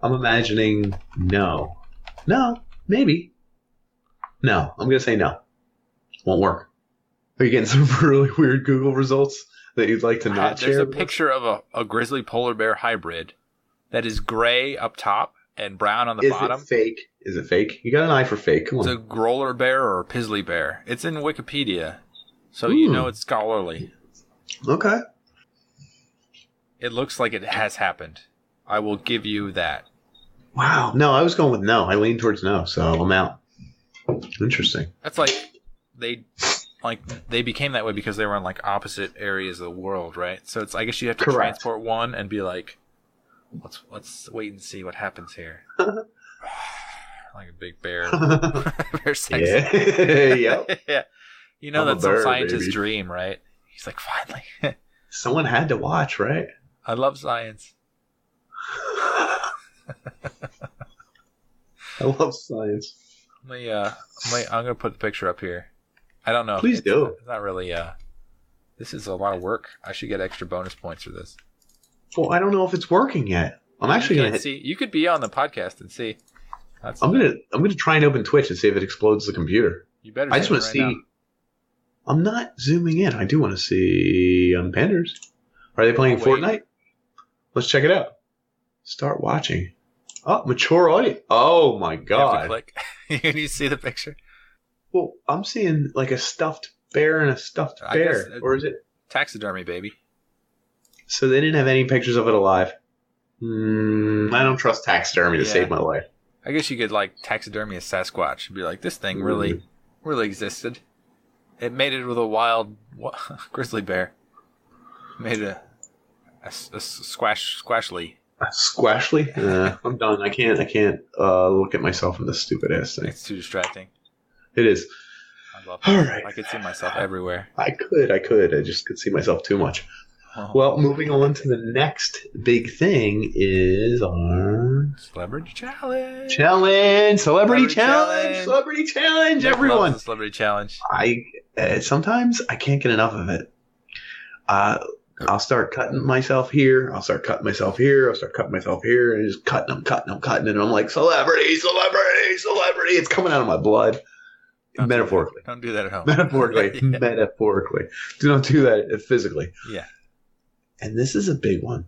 I'm imagining no. No, maybe. No, I'm going to say no. Won't work. Are you getting some really weird Google results that you'd like to not There's share? a picture of a grizzly polar bear hybrid that is gray up top and brown on the Is bottom. it fake? Is it fake? You got an eye for fake. Come It's on. a growler bear or a pizzly bear. It's in Wikipedia, so you know it's scholarly. Okay. It looks like it has happened. I will give you that. Wow. No, I was going with no. I leaned towards no, so I'm out. Interesting. That's like they became that way because they were in like opposite areas of the world, right? So it's I guess you have to Correct. transport one and be like, let's wait and see what happens here. Like a big bear. Bear sex. Yeah. Yep. Yeah. You know I'm a that's some bird, scientist's baby. dream, right? He's like, finally. Someone had to watch, right? I love science. I love science. I'm gonna put the picture up here. I don't know. Please do. It's not really. This is a lot of work. I should get extra bonus points for this. Well, I don't know if it's working yet. I'm actually gonna see. You could be on the podcast and see. I'm gonna try and open Twitch and see if it explodes the computer. You better. I just want to see. Now. I'm not zooming in. I do want to see Panders. Are they playing Fortnite? Let's check it out. Start watching. Oh, mature audience. Oh my god! You have to click. Can you see the picture? Well, I'm seeing like a stuffed bear and a stuffed bear, or is it taxidermy, baby? So they didn't have any pictures of it alive. I don't trust taxidermy to save my life. I guess you could like taxidermy a Sasquatch and be like, this thing really existed. It made it with a wild grizzly bear. Made a squashly. A squashly? I'm done. I can't look at myself in this stupid ass thing. It's too distracting. It is. I love it. All right. I could see myself everywhere. I could. I just could see myself too much. Oh. Well, moving on to the next big thing is our Celebrity Challenge. Celebrity Challenge, everyone. The Celebrity Challenge. Sometimes I can't get enough of it. I'll start cutting myself here. I'll start cutting myself here. I'll start cutting myself here. And just cutting them. And I'm like, celebrity. It's coming out of my blood. Metaphorically. Don't do that at home. Metaphorically. Do not do that physically. Yeah. And this is a big one.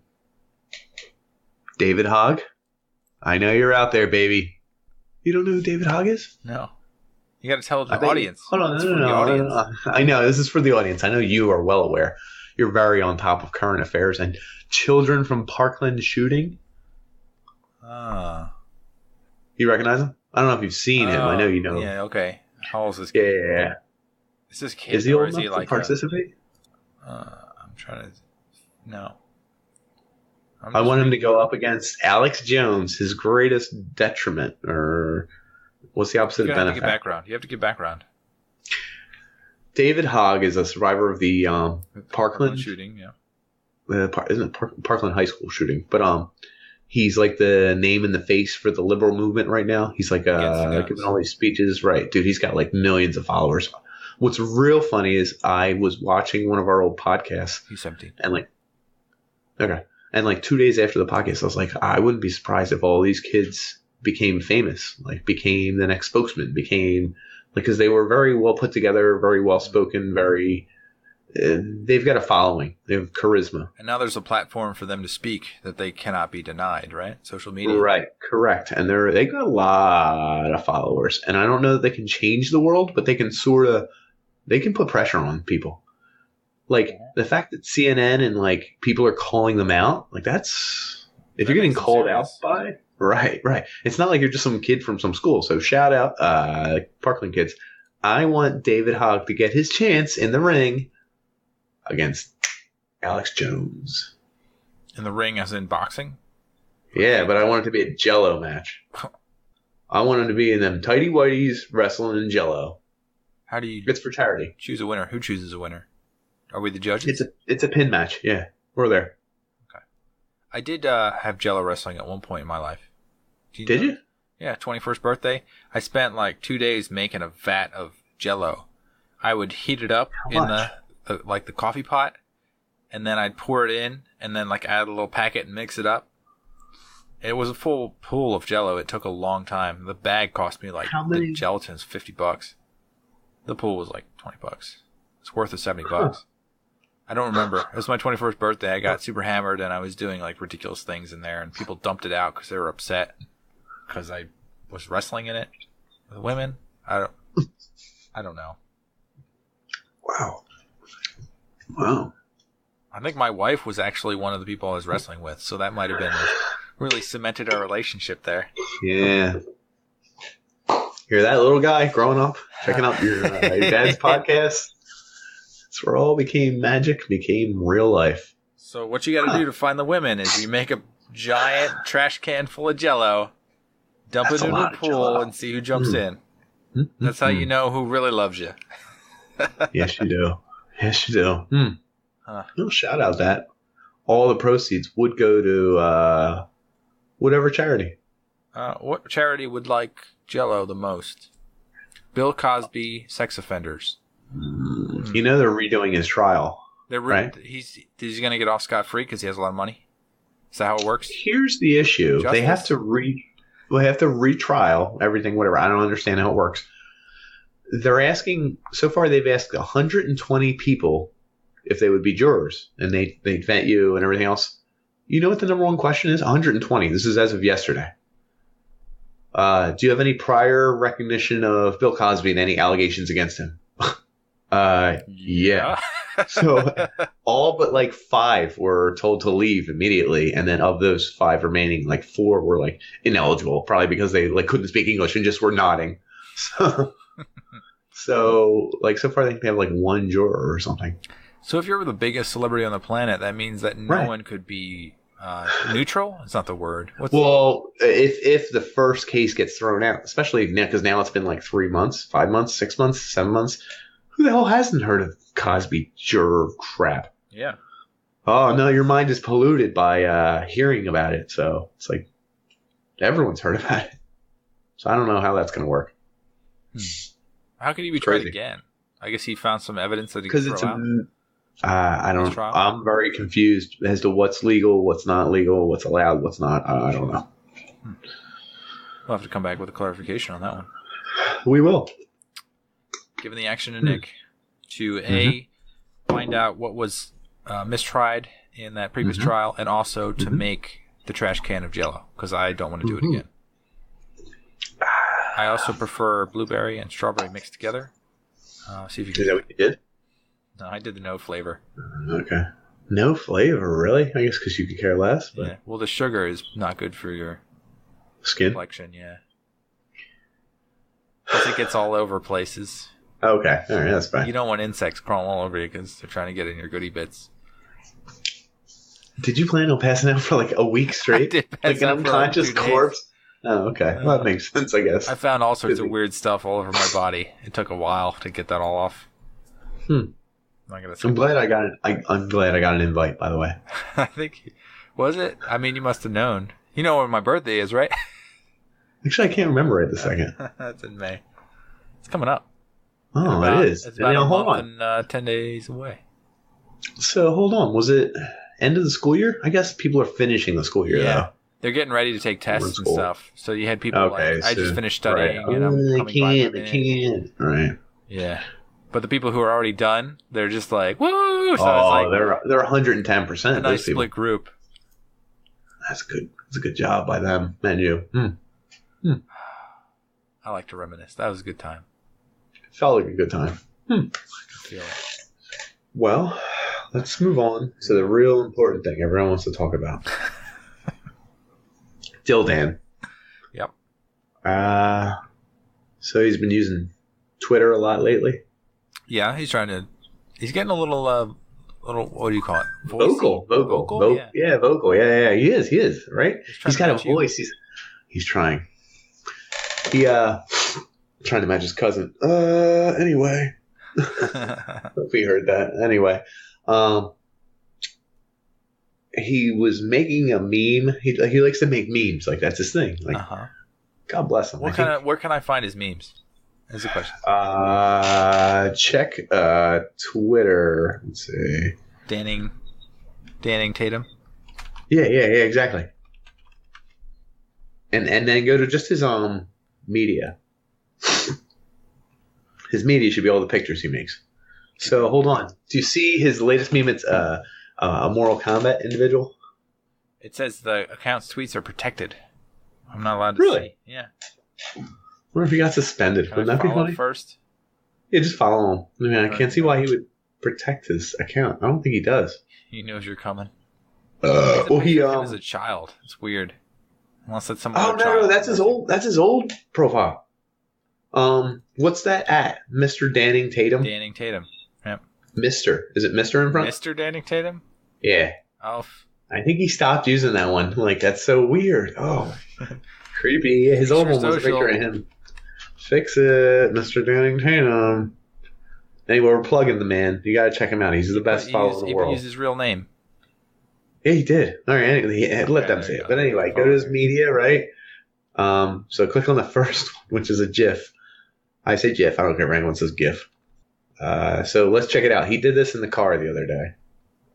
David Hogg. I know you're out there, baby. You don't know who David Hogg is? No. You got to tell the audience. Hold on. No. I know. This is for the audience. I know you are well aware. You're very on top of current affairs and children from Parkland shooting. You recognize him? I don't know if you've seen him. I know you know. Yeah. Okay. How old is this kid? Yeah. Is this kid? Is he old enough to participate? I'm trying to. No. I want him to go up against Alex Jones, his greatest detriment, or what's the opposite of benefit? You have to give background. David Hogg is a survivor of the Parkland shooting. Yeah. Isn't it Parkland High School shooting? But he's like the name in the face for the liberal movement right now. He's like giving all these speeches. Right, dude. He's got like millions of followers. What's real funny is I was watching one of our old podcasts. He's 17. And like 2 days after the podcast, I was like, I wouldn't be surprised if all these kids became famous, like became the next spokesman, because they were very well put together, very well spoken, they've got a following, they have charisma. And now there's a platform for them to speak that they cannot be denied, right? Social media. Right, correct. And they got a lot of followers. And I don't know that they can change the world, but they can put pressure on people. Like the fact that CNN and like people are calling them out, like if you're getting called out by, right. It's not like you're just some kid from some school. So shout out, Parkland kids. I want David Hogg to get his chance in the ring against Alex Jones. In the ring, as in boxing? Yeah, but I want it to be a jell-o match. I want him to be in them tighty whities wrestling in jell-o. How do you? It's for charity. Choose a winner. Who chooses a winner? Are we the judges? It's a pin match. Yeah, we're there. Okay. I did have jell-o wrestling at one point in my life. Did you? Yeah, 21st birthday. I spent like 2 days making a vat of jell-o. I would heat it up in the coffee pot, and then I'd pour it in, and then like add a little packet and mix it up. It was a full pool of jell-o. It took a long time. The bag cost me like the gelatin's $50. The pool was like $20. It's worth of $70. I don't remember. It was my 21st birthday. I got super hammered, and I was doing like ridiculous things in there, and people dumped it out because they were upset because I was wrestling in it with women. I don't know. Wow. I think my wife was actually one of the people I was wrestling with, so that might have been really cemented our relationship there. Yeah. You're that little guy growing up, checking out your dad's podcast. That's where all magic became real life. So what you got to do to find the women is you make a giant trash can full of jell-o, dump it in the pool, and see who jumps in. That's how you know who really loves you. Yes, you do. Shout out that. all the proceeds would go to whatever charity. What charity would like jell-o the most? Bill Cosby sex offenders. You know they're redoing his trial. Right? He's going to get off scot-free because he has a lot of money? Is that how it works? Here's the issue. Justice? They have to retrial everything, whatever. I don't understand how it works. They're asking, so far they've asked 120 people if they would be jurors, and they'd vet you and everything else. You know what the number one question is? 120. This is as of yesterday. Do you have any prior recognition of Bill Cosby and any allegations against him? Yeah. So all but like 5 were told to leave immediately, and then of those 5 remaining, like 4 were like ineligible, probably because they like couldn't speak English and just were nodding. So like so far I think they have like 1 juror or something. So if you're the biggest celebrity on the planet, that means that no one could be neutral? It's not the word. If the first case gets thrown out, especially now, because now it's been like 3 months, 5 months, 6 months, 7 months. Who the hell hasn't heard of Cosby juror crap? Yeah. Oh, no, your mind is polluted by hearing about it. So it's like everyone's heard about it. So I don't know how that's going to work. How can he be tried again? I guess he found some evidence that he could throw out. I don't know. I'm very confused as to what's legal, what's not legal, what's allowed, what's not. I don't know. We'll have to come back with a clarification on that one. We will. Given the action to Nick to find out what was mistried in that previous trial, and also to make the trash can of jell-o, because I don't want to do it again. I also prefer blueberry and strawberry mixed together. See if you can. Is that what you did? No, I did the no flavor. Okay. No flavor, really? I guess because you could care less. But... Yeah. Well, the sugar is not good for your skin complexion. Yeah. Plus, it gets all over places. Okay. All right. That's fine. You don't want insects crawling all over you because they're trying to get in your goodie bits. Did you plan on passing out for like a week straight? I did pass like an unconscious corpse? Oh, okay. Well, that makes sense, I guess. I found all sorts of weird stuff all over my body. It took a while to get that all off. I'm glad I got it. I'm glad I got an invite, by the way. I think, was it? I mean, you must have known. You know when my birthday is, right? Actually, I can't remember right this second. That's in May. It's coming up. Oh, it is. It's about a month and 10 days away. So, hold on. Was it end of the school year? I guess people are finishing the school year, though. They're getting ready to take tests and stuff. So you had people I just finished studying and I'm coming back. I can't. Right. Yeah. But the people who are already done, they're just like, woo! So they're 110%. A nice split group. That's good. That's a good job by them and you. I like to reminisce. That was a good time. It felt like a good time. I can feel it. Well, let's move on to the real important thing everyone wants to talk about. Dildan. Yep. So he's been using Twitter a lot lately. Yeah, he's getting a little, what do you call it? Vocal. Yeah, vocal. Yeah, he is, right? He's got a voice. He's trying. Trying to match his cousin. Anyway. Hope he heard that. Anyway. He was making a meme. He likes to make memes. Like, that's his thing. Like, God bless him. Where can I find his memes? Is the question. Check Twitter. Let's see. Danning Tatum. Yeah, exactly. And then go to just his media. His media should be all the pictures he makes. So hold on. Do you see his latest meme? It's a Mortal Kombat individual. It says the account's tweets are protected. I'm not allowed to see. Yeah. What if he got suspended? Wouldn't that be funny? First? Yeah, just follow him. I mean, I can't see why he would protect his account. I don't think he does. He knows you're coming. Well, he as a child. It's weird. Unless it's some other child. No, that's his old. That's his old profile. What's that at? Mr. Danning Tatum. Danning Tatum. Yep. Mr. Is it Mr. in front? Mr. Danning Tatum. Yeah. Oh. I think he stopped using that one. Like, that's so weird. Oh, creepy. Yeah, his old one was a picture of him. Fix it, Mr. Danning Tatum. Anyway, we're plugging the man. You got to check him out. He's the best follower in the world. He used his real name. Yeah, he did. All right, anyway, let them see it. But anyway, go to his media, right? So click on the first one, which is a GIF. I say GIF. I don't care if anyone says GIF. So let's check it out. He did this in the car the other day.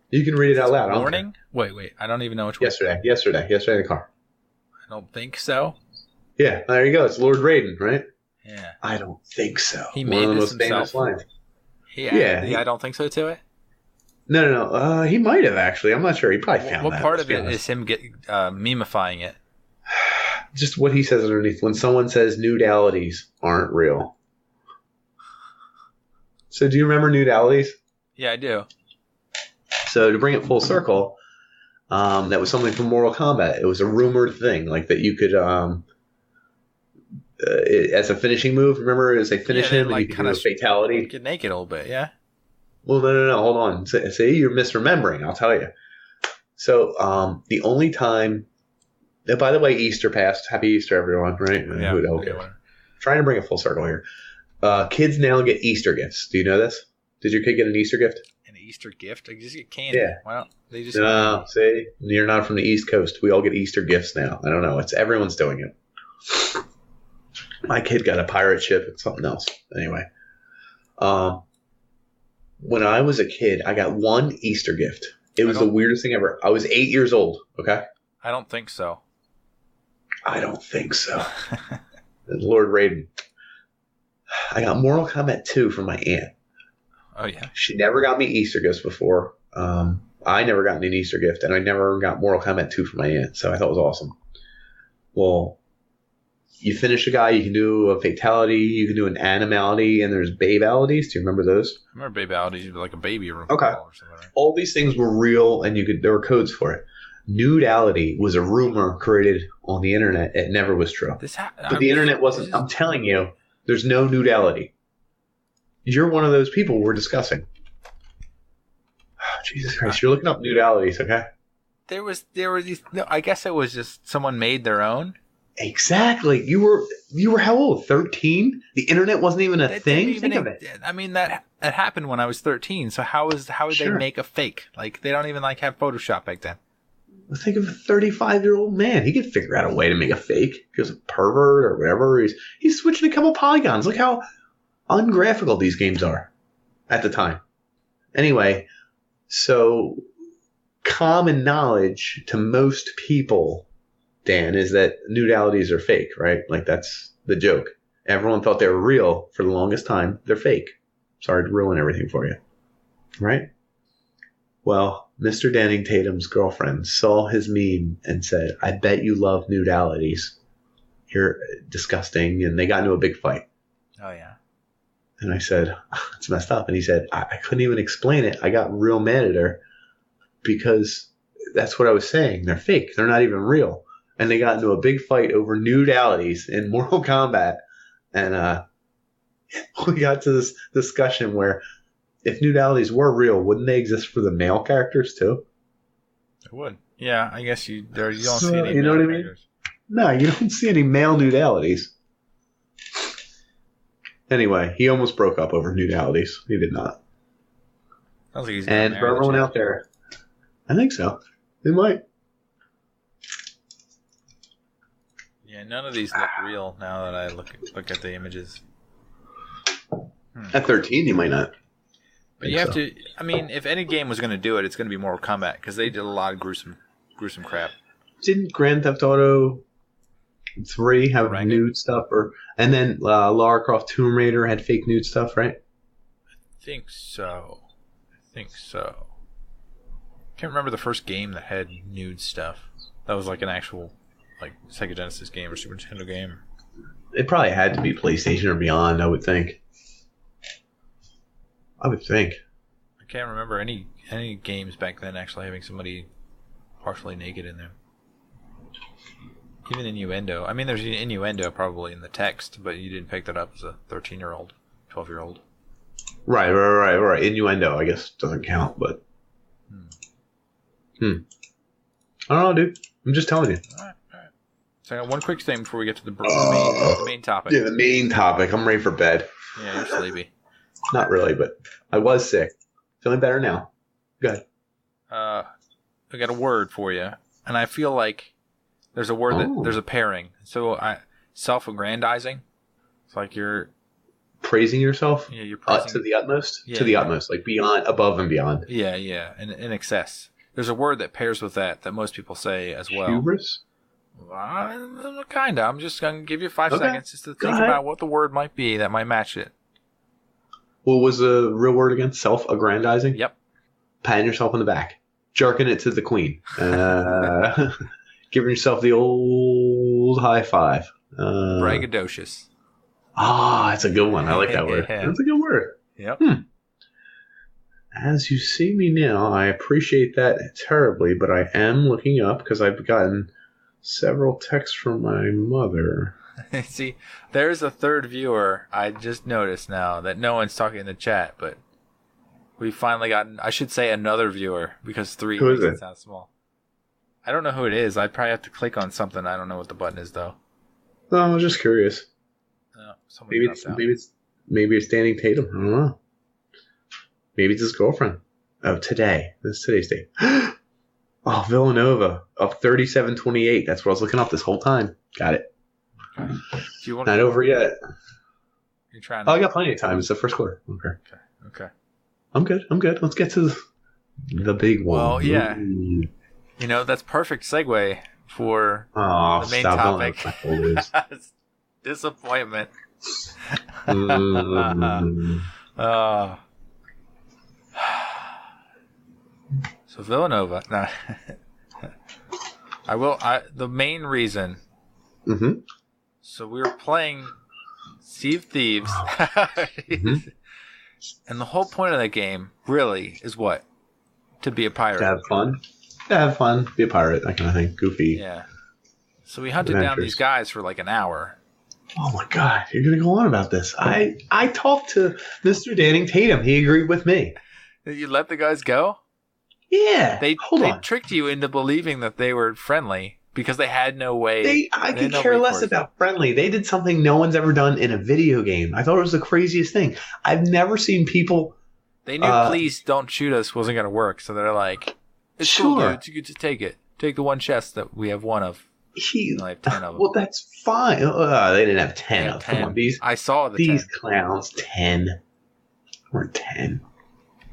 You can read it out loud. Morning? Wait. I don't even know which one. Yesterday in the car. I don't think so. Yeah, there you go. It's Lord Raiden, right? Yeah. I don't think so. He made this himself. Yeah. I don't think so to it. No. He might have actually. I'm not sure. He probably found that. What part of it is him memifying it? Just what he says underneath. When someone says nudalities aren't real. So do you remember nudalities? Yeah, I do. So to bring it full circle, that was something from Mortal Kombat. It was a rumored thing, like that you could, as a finishing move. Remember, as they finish him, and you could do a fatality. Get naked a little bit, yeah. Well, no. Hold on. See, you're misremembering. I'll tell you. So the only time. By the way, Easter passed. Happy Easter, everyone! Right? Yeah. Trying to bring it full circle here. Kids now get Easter gifts. Do you know this? Did your kid get an Easter gift? An Easter gift? I just get candy. Yeah. Why don't they just? No, see, you're not from the East Coast. We all get Easter gifts now. I don't know. Everyone's doing it. My kid got a pirate ship and something else. Anyway, when I was a kid, I got one Easter gift. It was the weirdest thing ever. I was 8 years old. Okay. I don't think so. I don't think so. Lord Raiden. I got Mortal Kombat 2 from my aunt. Oh, yeah. She never got me Easter gifts before. I never got an Easter gift, and I never got Mortal Kombat 2 from my aunt, so I thought it was awesome. Well, you finish a guy, you can do a fatality, you can do an animality, and there's babalities. Do you remember those? I remember babalities, like a baby room. Okay. Or something, right? All these things were real, and there were codes for it. Nudality was a rumor created on the internet. It never was true. But the internet wasn't. I'm telling you, there's no nudality. You're one of those people we're discussing. Oh, Jesus Christ, you're looking up nudalities, okay? There were these. No, I guess it was just someone made their own. Exactly. You were how old? 13? The internet wasn't even a thing. Think of it. I mean that happened when I was 13. So how would they make a fake? Like they don't even have Photoshop back then. Think of a 35-year-old man. He could figure out a way to make a fake. He was a pervert or whatever. He's switching a couple polygons. Look how ungraphical these games are at the time. Anyway, so common knowledge to most people, Dan, is that nudalities are fake, right? Like that's the joke. Everyone thought they were real for the longest time. They're fake. Sorry to ruin everything for you. Right? Well, Mr. Danning Tatum's girlfriend saw his meme and said, I bet you love nudalities. You're disgusting. And they got into a big fight. Oh, yeah. And I said, it's messed up. And he said, I couldn't even explain it. I got real mad at her because that's what I was saying. They're fake. They're not even real. And they got into a big fight over nudalities in Mortal Kombat. And we got to this discussion where if nudalities were real, wouldn't they exist for the male characters too? It would. Yeah, I guess you don't see any. You know what I mean? No, you don't see any male nudalities. Anyway, he almost broke up over nudalities. He did not. Sounds like he's and for everyone out there, I think so. They might. Yeah, none of these look real now that I look at the images. At 13, you might not. But you have to. I mean, if any game was going to do it, it's going to be Mortal Kombat because they did a lot of gruesome crap. Didn't Grand Theft Auto 3 have nude stuff, and then Lara Croft Tomb Raider had fake nude stuff, right? I think so. Can't remember the first game that had nude stuff. That was like an actual Sega Genesis game or Super Nintendo game. It probably had to be PlayStation or beyond, I would think. I can't remember any games back then actually having somebody partially naked in them. Even innuendo. I mean, there's innuendo probably in the text, but you didn't pick that up as a 13-year-old, 12-year-old. Right. Innuendo, I guess, doesn't count, but... I don't know, dude. I'm just telling you. All right. So I got one quick thing before we get to the main topic. Yeah, the main topic. I'm ready for bed. Yeah, you're sleepy. Not really, but I was sick. Feeling better now. Good. got a word for you, and I feel like there's a word that there's a pairing. So self-aggrandizing. It's like you're praising yourself. Yeah, you're praising to the utmost. Yeah, to the utmost, like beyond, above and beyond. Yeah, in excess. There's a word that pairs with that most people say as well. Hubris? Kind of. I'm just going to give you 5 seconds just to think about what the word might be that might match it. What was the real word again? Self-aggrandizing? Yep. Patting yourself on the back. Jerking it to the queen. Giving yourself the old high five. Braggadocious. That's a good one. I like that word. That's a good word. Yep. As you see me now, I appreciate that terribly, but I am looking up because I've gotten several texts from my mother. See, there's a third viewer. I just noticed now that no one's talking in the chat, but we finally gotten, I should say, another viewer because 3 Who is makes it? it sound small. I don't know who it is. I'd probably have to click on something. I don't know what the button is, though. No, I was just curious. Maybe it's Danny Tatum. I don't know. Maybe it's his girlfriend. Oh, today. This is today's date. Oh, Villanova up 37-28. That's what I was looking up this whole time. Got it. Okay. Not over yet. You're trying. I got plenty of time. It's the first quarter. Okay. I'm good. Let's get to the big one. Well, yeah. You know, that's perfect segue for the main topic. Disappointment. So Villanova. No. The main reason. Mm-hmm. So we were playing Sea of Thieves. And the whole point of that game really is what? To be a pirate. To have fun. Be a pirate. That kind of thing. Goofy. Yeah. So we hunted down these guys for like an hour. Oh my God. You're going to go on about this. I talked to Mr. Danning Tatum. He agreed with me. You let the guys go? Yeah. They tricked you into believing that they were friendly because they had no way. I could care less about friendly. They did something no one's ever done in a video game. I thought it was the craziest thing. I've never seen people. They knew please don't shoot us wasn't going to work. So they're like, it's cool, dude. You could just take it. Take the one chest that we have one of. I have 10 of them. Well, that's fine. They didn't have 10 of them. Come on, I saw these 10. Clowns. 10. We're 10.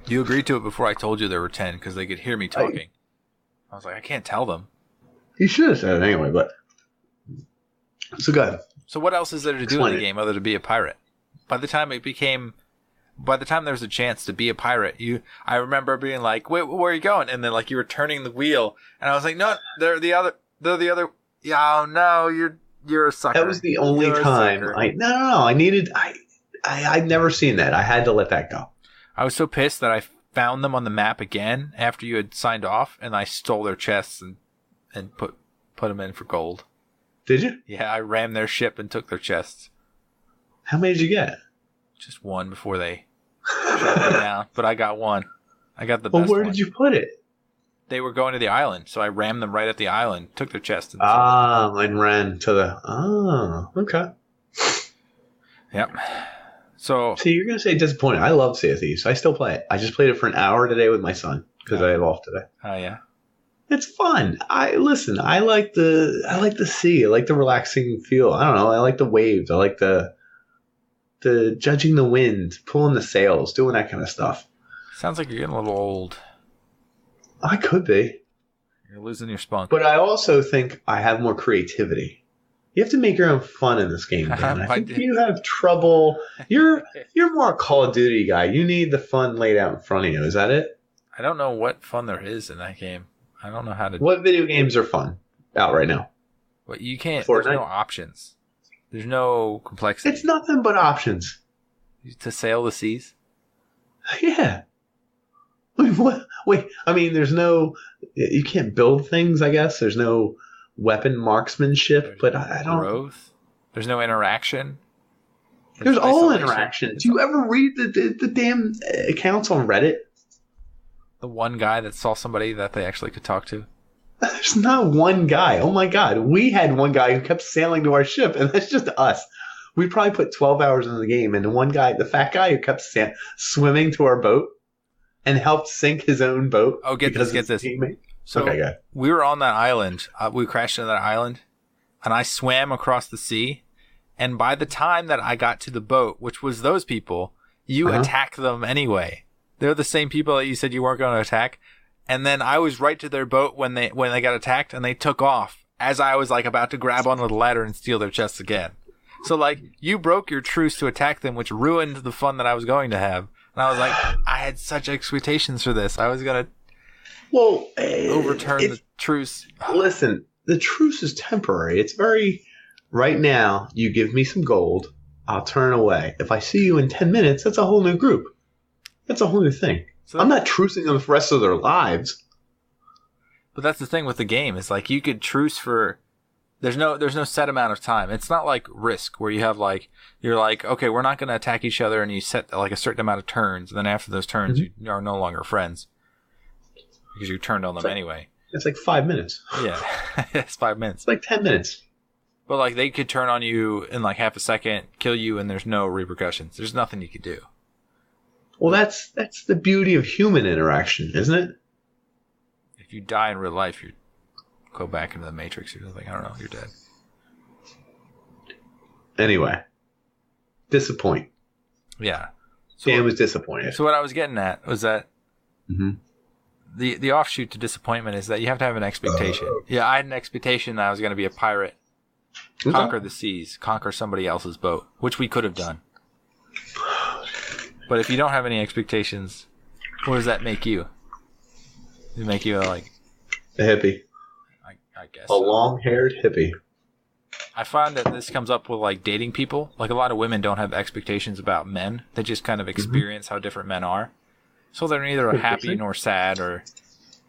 You agreed to it before I told you there were 10 because they could hear me talking. I was like, I can't tell them. You should have said it anyway, but so go ahead. So what else is there to do in the game other than be a pirate? By the time there was a chance to be a pirate, I remember being like, wait, where are you going? And then like you were turning the wheel, and I was like, no, they're the other. Yeah, oh, no, you're a sucker. That was the only time. I'd never seen that. I had to let that go. I was so pissed that I found them on the map again after you had signed off, and I stole their chests and put them in for gold. Did you? Yeah, I rammed their ship and took their chests. How many did you get? Just one before they shut me down, but I got one. I got the best one. Well, where did you put it? They were going to the island, so I rammed them right at the island, took their chest. And ran to the... Oh, okay. Yep. So you're going to say disappointed. I love Sea of Thieves. I still play it. I just played it for an hour today with my son because I have off today. Oh, yeah? It's fun. I like the sea. I like the relaxing feel. I don't know. I like the waves. I like the judging the wind, pulling the sails, doing that kind of stuff. Sounds like you're getting a little old. I could be. You're losing your spunk. But I also think I have more creativity. You have to make your own fun in this game, Dan. I think you have trouble. You're more a Call of Duty guy. You need the fun laid out in front of you. Is that it? I don't know what fun there is in that game. I don't know how to... What video games are fun out right now? Well, you can't... Fortnite? There's no options. There's no complexity. It's nothing but options. To sail the seas? Yeah. Wait, I mean, there's no... You can't build things, I guess. There's no weapon marksmanship, but I don't... Growth. There's no interaction. There's all interaction. Do you ever read the damn accounts on Reddit? The one guy that saw somebody that they actually could talk to? There's not one guy. Oh my God. We had one guy who kept sailing to our ship, and that's just us. We probably put 12 hours into the game, and the one guy, the fat guy who kept swimming to our boat and helped sink his own boat. Oh, get this. So okay, good. we were on that island. We crashed on that island, and I swam across the sea. And by the time that I got to the boat, which was those people, you attack them anyway. They're the same people that you said you weren't going to attack. And then I was right to their boat when they got attacked, and they took off as I was like about to grab onto the ladder and steal their chests again. So like you broke your truce to attack them, which ruined the fun that I was going to have. And I was like, I had such expectations for this. I was going to overturn the truce. Listen, the truce is temporary. It's very... Right now, you give me some gold, I'll turn away. If I see you in 10 minutes, that's a whole new group. That's a whole new thing. So I'm not trucing them for the rest of their lives. But that's the thing with the game. Is like you could truce for... There's no set amount of time. It's not like Risk, where you have like... You're like, okay, we're not going to attack each other, and you set like a certain amount of turns, and then after those turns, you are no longer friends. Because you turned on them anyway. It's like 5 minutes. Yeah, it's 5 minutes. It's like 10 minutes. But like they could turn on you in like half a second, kill you, and there's no repercussions. There's nothing you could do. Well, that's the beauty of human interaction, isn't it? If you die in real life, you go back into the Matrix or something. I don't know. You're dead. Anyway, disappoint. Yeah. So Dan was disappointed. So what I was getting at was that the offshoot to disappointment is that you have to have an expectation. Yeah, I had an expectation that I was going to be a pirate. Conquer the seas, conquer somebody else's boat, which we could have done. But if you don't have any expectations, what does that make you? Does it make you a hippie? I guess a long-haired hippie. I find that this comes up with like dating people. Like a lot of women don't have expectations about men; they just kind of experience how different men are. So they're neither happy nor sad, or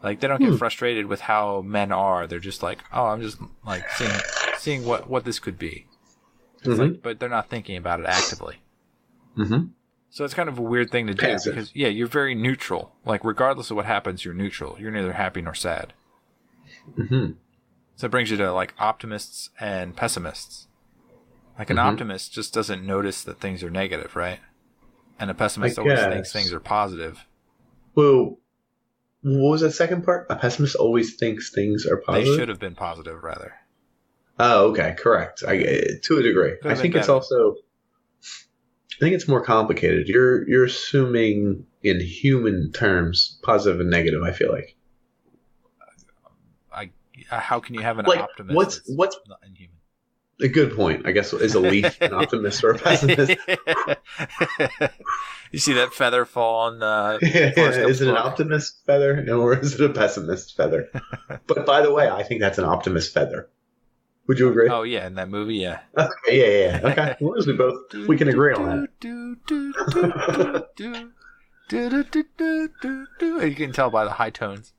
like they don't get frustrated with how men are. They're just like, oh, I'm just like seeing what this could be. Like, but they're not thinking about it actively. So it's kind of a weird thing to do because you're very neutral. Like regardless of what happens, you're neutral. You're neither happy nor sad. So it brings you to like optimists and pessimists. Like an optimist just doesn't notice that things are negative, right? And a pessimist always thinks things are positive. Well, what was that second part? A pessimist always thinks things are positive? They should have been positive, rather. Oh, okay, correct. To a degree. I think it's also... I think it's more complicated. You're assuming in human terms positive and negative, I feel like. How can you have an optimist? What's not inhuman? A good point, I guess. Is a leaf an optimist or a pessimist? You see that feather fall on... is it an optimist feather or is it a pessimist feather? But by the way, I think that's an optimist feather. Would you agree? Oh, yeah, in that movie, yeah. Okay, yeah. Okay, as long as we can agree on that. You can tell by the high tones.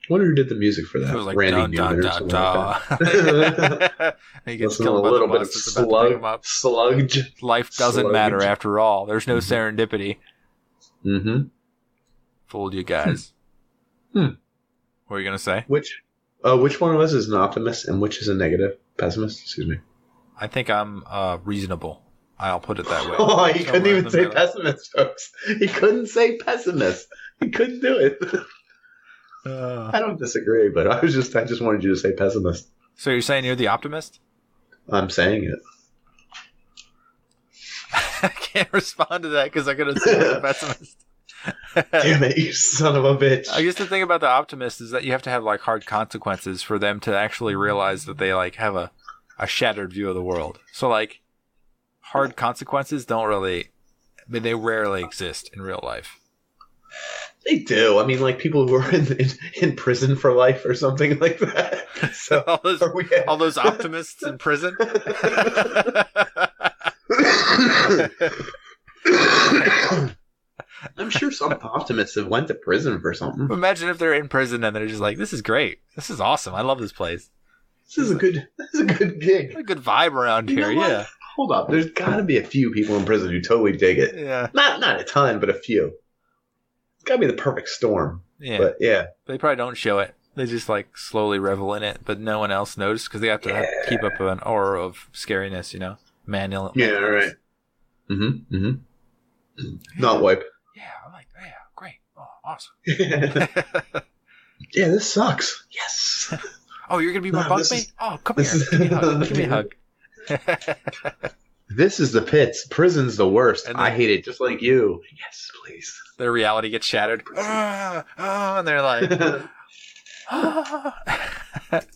I wonder who did the music for that. It was like Randy dun, Newman dun, or dun, something like that. He gets Listen, killed a by little the bit bus of sludge. Life doesn't matter after all. There's no serendipity. Fooled you guys. What were you going to say? Which one of us is an optimist and which is a negative pessimist? Excuse me. I think I'm reasonable. I'll put it that way. Oh, he couldn't even say pessimist, folks. He couldn't say pessimist. He couldn't do it. I don't disagree, but I just wanted you to say pessimist. So you're saying you're the optimist? I'm saying it. I can't respond to that because I'm going to say I'm the pessimist. Damn it, you son of a bitch. I guess the thing about the optimist is that you have to have like hard consequences for them to actually realize that they like have a shattered view of the world. So like hard consequences they rarely exist in real life. They do. I mean, like people who are in prison for life or something like that. So all those optimists in prison. I'm sure some optimists have went to prison for something. Imagine if they're in prison and they're just like, "This is great. This is awesome. I love this place. This is a good gig. A good vibe around here." Yeah. Hold up. There's got to be a few people in prison who totally dig it. Yeah. Not a ton, but a few. It's got to be the perfect storm. Yeah. But yeah. They probably don't show it. They just like slowly revel in it, but no one else notices because they have to keep up an aura of scariness, manual. Yeah, right. Not wipe. Yeah, I'm like, yeah, great. Oh, awesome. Yeah, this sucks. Yes. Oh, you're gonna be my bunkmate? Oh, come here. Give me a hug. Give me a hug. This is the pits. Prison's the worst. And I hate it just like you. Yes, please. Their reality gets shattered. And they're like,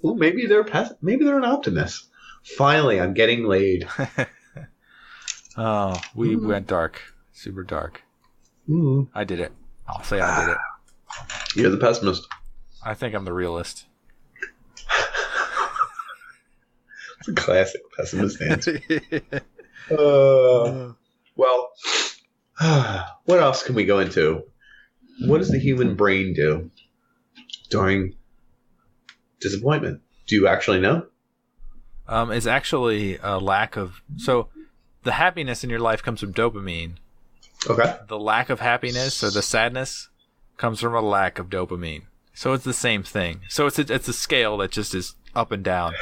well, maybe they're an optimist. Finally, I'm getting laid. Oh, we went dark. Super dark. Mm. I did it. I'll say I did it. You're the pessimist. I think I'm the realist. It's a classic pessimist answer. Well, what else can we go into? What does the human brain do during disappointment? Do you actually know? It's actually a lack of... So, the happiness in your life comes from dopamine. Okay. The lack of happiness or the sadness comes from a lack of dopamine. So it's the same thing. So it's a scale that just is up and down.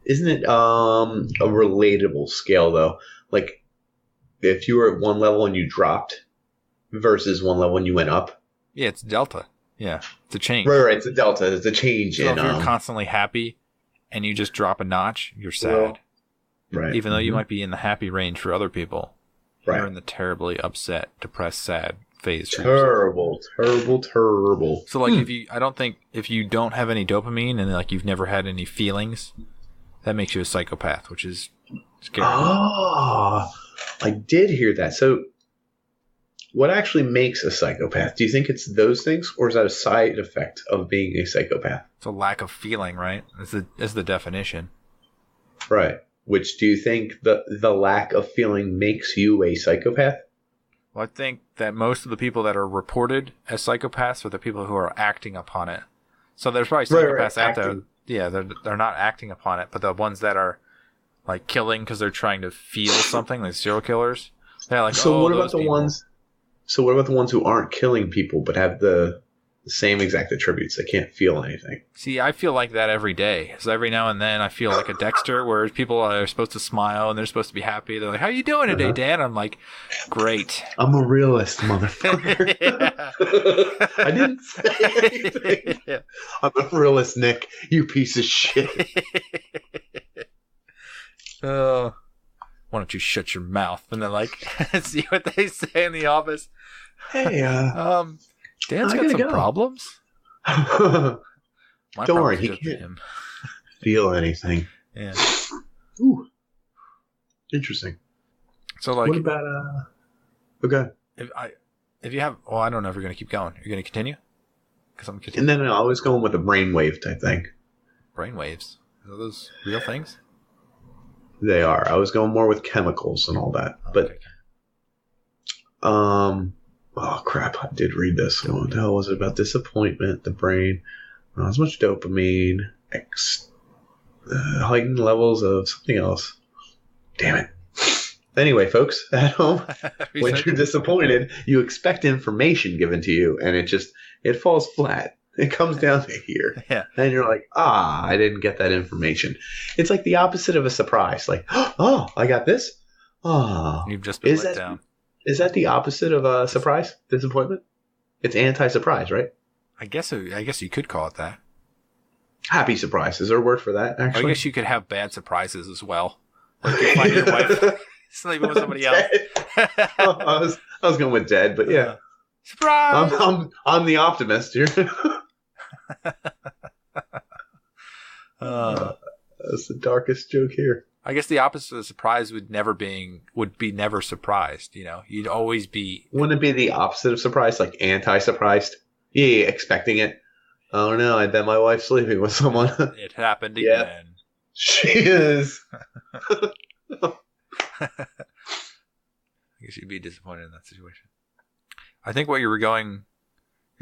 Isn't it a relatable scale, though? Like, if you were at one level and you dropped versus one level and you went up? Yeah, it's delta. Yeah, it's a change. Right. It's a delta. It's a change. So if you're constantly happy and you just drop a notch, you're sad. Right. Even though you might be in the happy range for other people. Right. You're in the terribly upset, depressed, sad phase. Terrible. So, like, if you don't have any dopamine and, like, you've never had any feelings, that makes you a psychopath, which is scary. Oh, I did hear that. So, what actually makes a psychopath? Do you think it's those things, or is that a side effect of being a psychopath? It's a lack of feeling, right? That's the definition. Right. Which do you think the lack of feeling makes you a psychopath? Well, I think that most of the people that are reported as psychopaths are the people who are acting upon it. So there's probably psychopaths out there. Yeah, they're not acting upon it, but the ones that are like killing because they're trying to feel something, like serial killers, they're like, so what about the ones? So what about the ones who aren't killing people but have the same exact attributes? They can't feel anything. See, I feel like that every day. So every now and then I feel like a Dexter, where people are supposed to smile and they're supposed to be happy. They're like, "How you doing today, Dad?" I'm like, "Great." I'm a realist, motherfucker. I didn't say anything. Yeah. I'm a realist, Nick. You piece of shit. Why don't you shut your mouth? And then, like, see what they say in the office. Hey, Dan's got some problems. Don't worry, he can't feel anything. Yeah. Ooh. Interesting. So, like, what about okay? If you have, well, I don't know if you're going to keep going. You're going to continue? Because I'm And continuing. then I was going with a brainwave type thing. Brainwaves. Are those real things? They are. I was going more with chemicals and all that. Okay. But, oh crap! I did read this. What the hell was it about? Disappointment, the brain, not as much dopamine, heightened levels of something else. Damn it. Anyway, folks, at home, when you're disappointed, you expect information given to you, and it falls flat. It comes down to here. Yeah. And you're like, I didn't get that information. It's like the opposite of a surprise. Like, oh, I got this? Oh. You've just been let down. Is that the opposite of a surprise? Disappointment? It's anti-surprise, right? I guess you could call it that. Happy surprise. Is there a word for that, actually? I guess you could have bad surprises as well. Like you find your wife sleeping with somebody else. I was going with dead, but yeah. Surprise! I'm the optimist here. That's the darkest joke here. I guess the opposite of surprise would be never surprised. You know, you'd always be. Wouldn't it be the opposite of surprise, like anti-surprised? Yeah, expecting it. Oh no, I bet my wife's sleeping with someone. It happened again. She is. I guess you'd be disappointed in that situation. I think what you're talking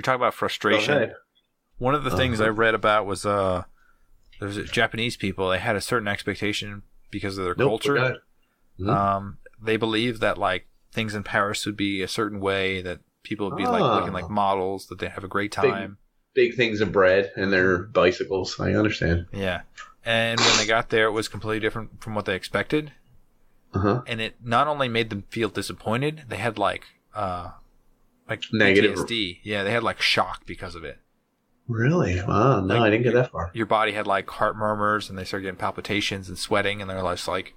about frustration. One of the things I read about was there's Japanese people. They had a certain expectation because of their culture. They believed that like things in Paris would be a certain way, that people would be like looking like models, that they have a great time. Big things of bread and their bicycles. I understand. Yeah, and when they got there, it was completely different from what they expected. And it not only made them feel disappointed, they had like like negative. PTSD. Yeah, they had like shock because of it. Really? Wow, no, like, I didn't get that far. Your body had like heart murmurs, and they started getting palpitations and sweating, and they're just like,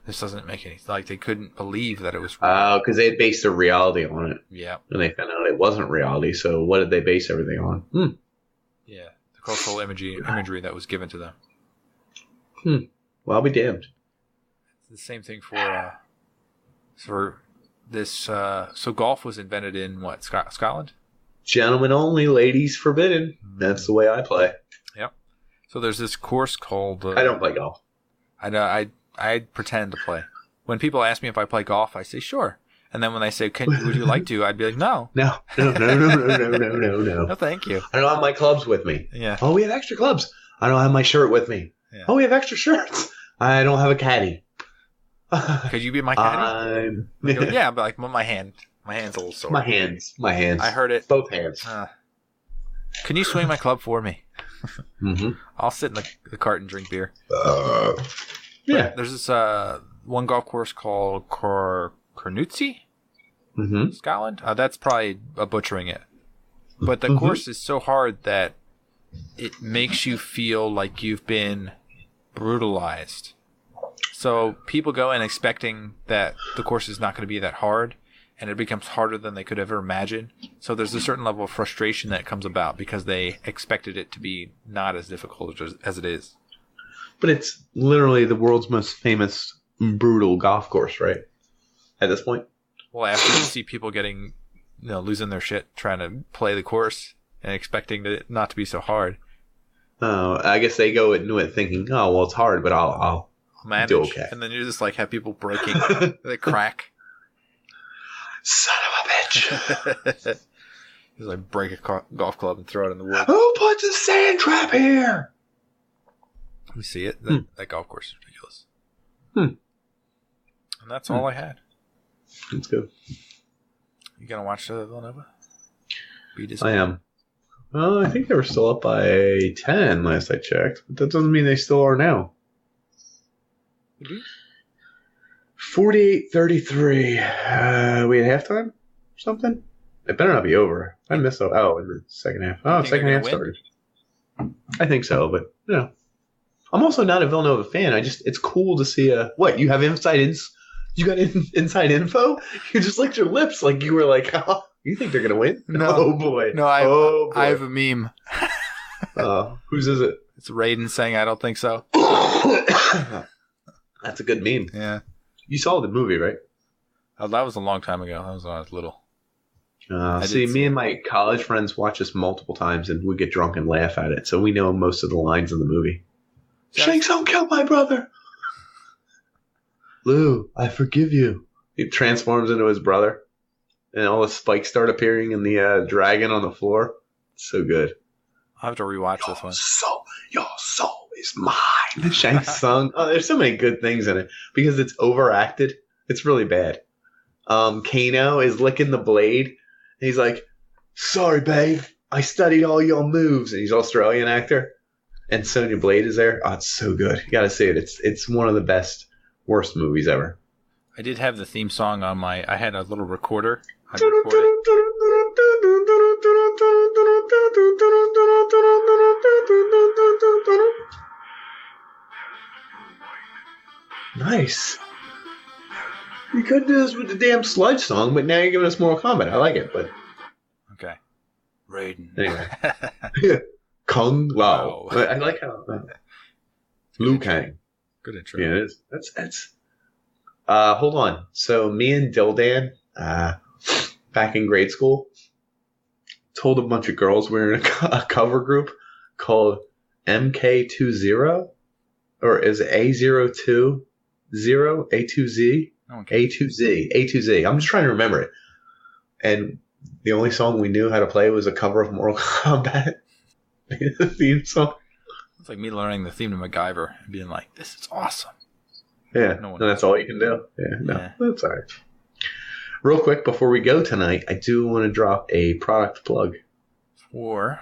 this doesn't make any, like they couldn't believe that it was real. Oh, because they had based their reality on it. Yeah. And they found out it wasn't reality, so what did they base everything on? Yeah, the cultural imagery that was given to them. Well, I'll be damned. It's the same thing for this. So golf was invented in what, Scotland? Gentlemen only, ladies forbidden. That's the way I play. Yep. So there's this course called... I don't play golf. I pretend to play. When people ask me if I play golf, I say sure. And then when they say, would you like to? I'd be like, no. No. No, No, thank you. I don't have my clubs with me. Yeah. Oh, we have extra clubs. I don't have my shirt with me. Yeah. Oh, we have extra shirts. I don't have a caddy. Could you be my caddy? Yeah, but like my hand's a little sore. My hands. I heard it. Both hands. Can you swing my club for me? Mm-hmm. I'll sit in the cart and drink beer. Yeah. But there's this one golf course called Cornutzi, Scotland. That's probably butchering it. But the course is so hard that it makes you feel like you've been brutalized. So people go in expecting that the course is not going to be that hard, and it becomes harder than they could ever imagine. So there's a certain level of frustration that comes about because they expected it to be not as difficult as it is. But it's literally the world's most famous brutal golf course, right? At this point? Well, after you see people getting, losing their shit trying to play the course and expecting it not to be so hard. Oh, I guess they go into it thinking, oh, well, it's hard, but I'll manage. Do okay. And then you just like have people breaking. They crack. Son of a bitch. Just like break a golf club and throw it in the woods. Who puts a sand trap here? You see it? That golf course is ridiculous. And that's all I had. That's good. You gonna watch Villanova? I am. Well, I think they were still up by 10 last I checked. But that doesn't mean they still are now. 48-33. We at halftime or something? It better not be over. I missed it. Oh, in the second half. Oh, second half started. I think so, but I'm also not a Villanova fan. It's cool to see what you have you got inside info? You just licked your lips like you were like, oh, you think they're gonna win? No. Oh boy. No, I have a meme. Whose is it? It's Raiden saying I don't think so. That's a good meme. Yeah. You saw the movie, right? Oh, that was a long time ago. That was when I was little. Me and my college friends watch this multiple times, and we get drunk and laugh at it. So we know most of the lines in the movie. Shanks, don't kill my brother. Lou, I forgive you. He transforms into his brother, and all the spikes start appearing in the dragon on the floor. It's so good. I'll have to rewatch this one. Your soul is mine. Shanks song. Oh, there's so many good things in it because it's overacted. It's really bad. Kano is licking the blade. And he's like, sorry, babe. I studied all your moves. And he's an Australian actor. And Sonya Blade is there. Oh, it's so good. You got to see it. It's one of the worst movies ever. I did have the theme song on I had a little recorder. I recorded it. Nice. You could do this with the damn sludge song, but now you're giving us Mortal Kombat. I like it, but okay. Raiden. Anyway. Kung Lao. I like how Liu Kang. Good intro. Yeah, it is. That's hold on. So me and Dildan, back in grade school, told a bunch of girls we were in a cover group called MK20, or is it A020? A2Z? Okay. A2Z. I'm just trying to remember it. And the only song we knew how to play was a cover of Mortal Kombat. The theme song. It's like me learning the theme to MacGyver and being like, this is awesome. Yeah, and that's all you can do. Yeah, that's all right. Real quick, before we go tonight, I do want to drop a product plug. Whoa,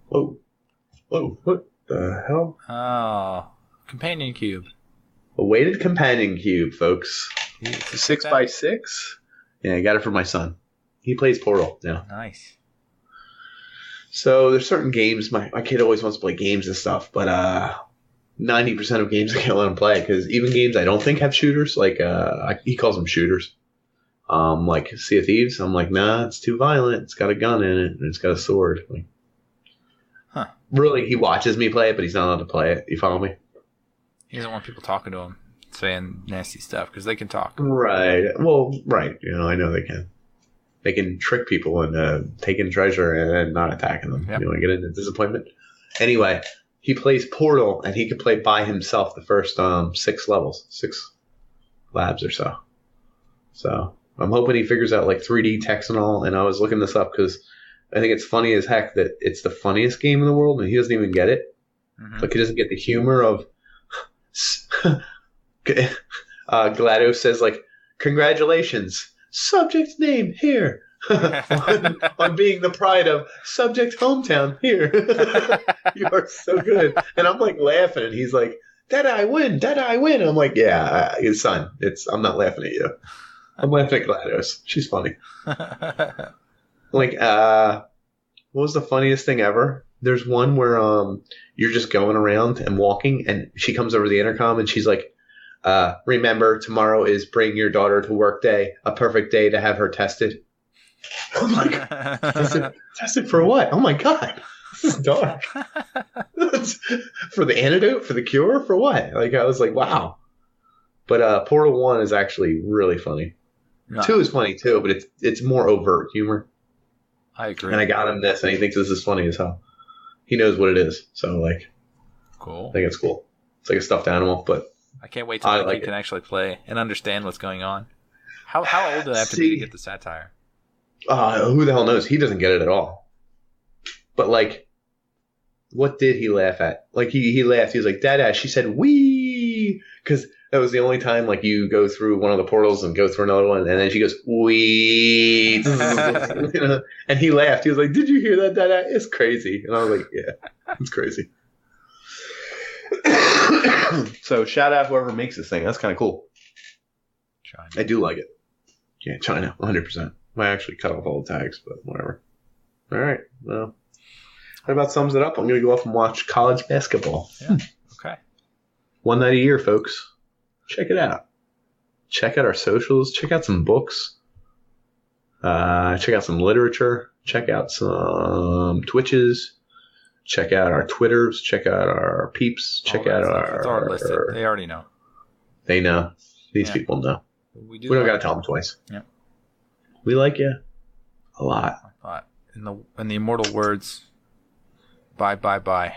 what the hell? Oh, companion cube. A weighted companion cube, folks. 6x6. Yeah, I got it for my son. He plays Portal now. Nice. So there's certain games. My kid always wants to play games and stuff, but 90% of games I can't let him play because even games I don't think have shooters, like he calls them shooters. Like Sea of Thieves, I'm like, nah, it's too violent. It's got a gun in it and it's got a sword. Like, really, he watches me play it, but he's not allowed to play it. You follow me? He doesn't want people talking to him, saying nasty stuff because they can talk. Right. Well, right. I know they can. They can trick people into taking treasure and not attacking them. Yep. You want to get into disappointment? Anyway, he plays Portal, and he could play by himself the first 6 levels, 6 labs or so. So I'm hoping he figures out like 3D text and all. And I was looking this up because I think it's funny as heck that it's the funniest game in the world, and he doesn't even get it. Mm-hmm. Like he doesn't get the humor of. GLaDOS says like, "Congratulations, subject name here." on being the pride of subject hometown here. You are so good. And I'm like laughing, and he's like, "Dad, I win. I'm like, yeah, son, I'm not laughing at you. I'm laughing at GLaDOS. She's funny. Like, what was the funniest thing ever? There's one where you're just going around and walking, and she comes over the intercom, and she's like, remember, tomorrow is bring your daughter to work day, a perfect day to have her tested. I'm like, tested for what? Oh my God, this is dark. For the antidote, for the cure, for what? Like, I was like, wow. But Portal 1 is actually really funny. No. 2 is funny too, but it's more overt humor. I agree. And I got him this, and he thinks this is funny as hell. He knows what it is, so like, cool. I think it's cool. It's like a stuffed animal, but I can't wait till he can actually play and understand what's going on. How old do they have to be to get the satire? Who the hell knows? He doesn't get it at all. But like, what did he laugh at? Like he laughed. He was like, "Dada." She said, "Wee," because that was the only time like you go through one of the portals and go through another one, and then she goes, "Wee," and he laughed. He was like, "Did you hear that, Dada? It's crazy." And I was like, "Yeah, it's crazy." So shout out whoever makes this thing. That's kind of cool. China. I do like it. Yeah, China, 100%. I actually cut off all the tags, but whatever. All right. Well, that about sums it up. I'm going to go off and watch college basketball. Yeah. Okay. One night a year, folks. Check it out. Check out our socials. Check out some books. Check out some literature. Check out some Twitches. Check out our Twitters. Check out our peeps. Check out our... It's all listed. They already know. They know. These people know. We don't got to tell them twice. Yeah. We like you a lot. In the immortal words, bye, bye, bye.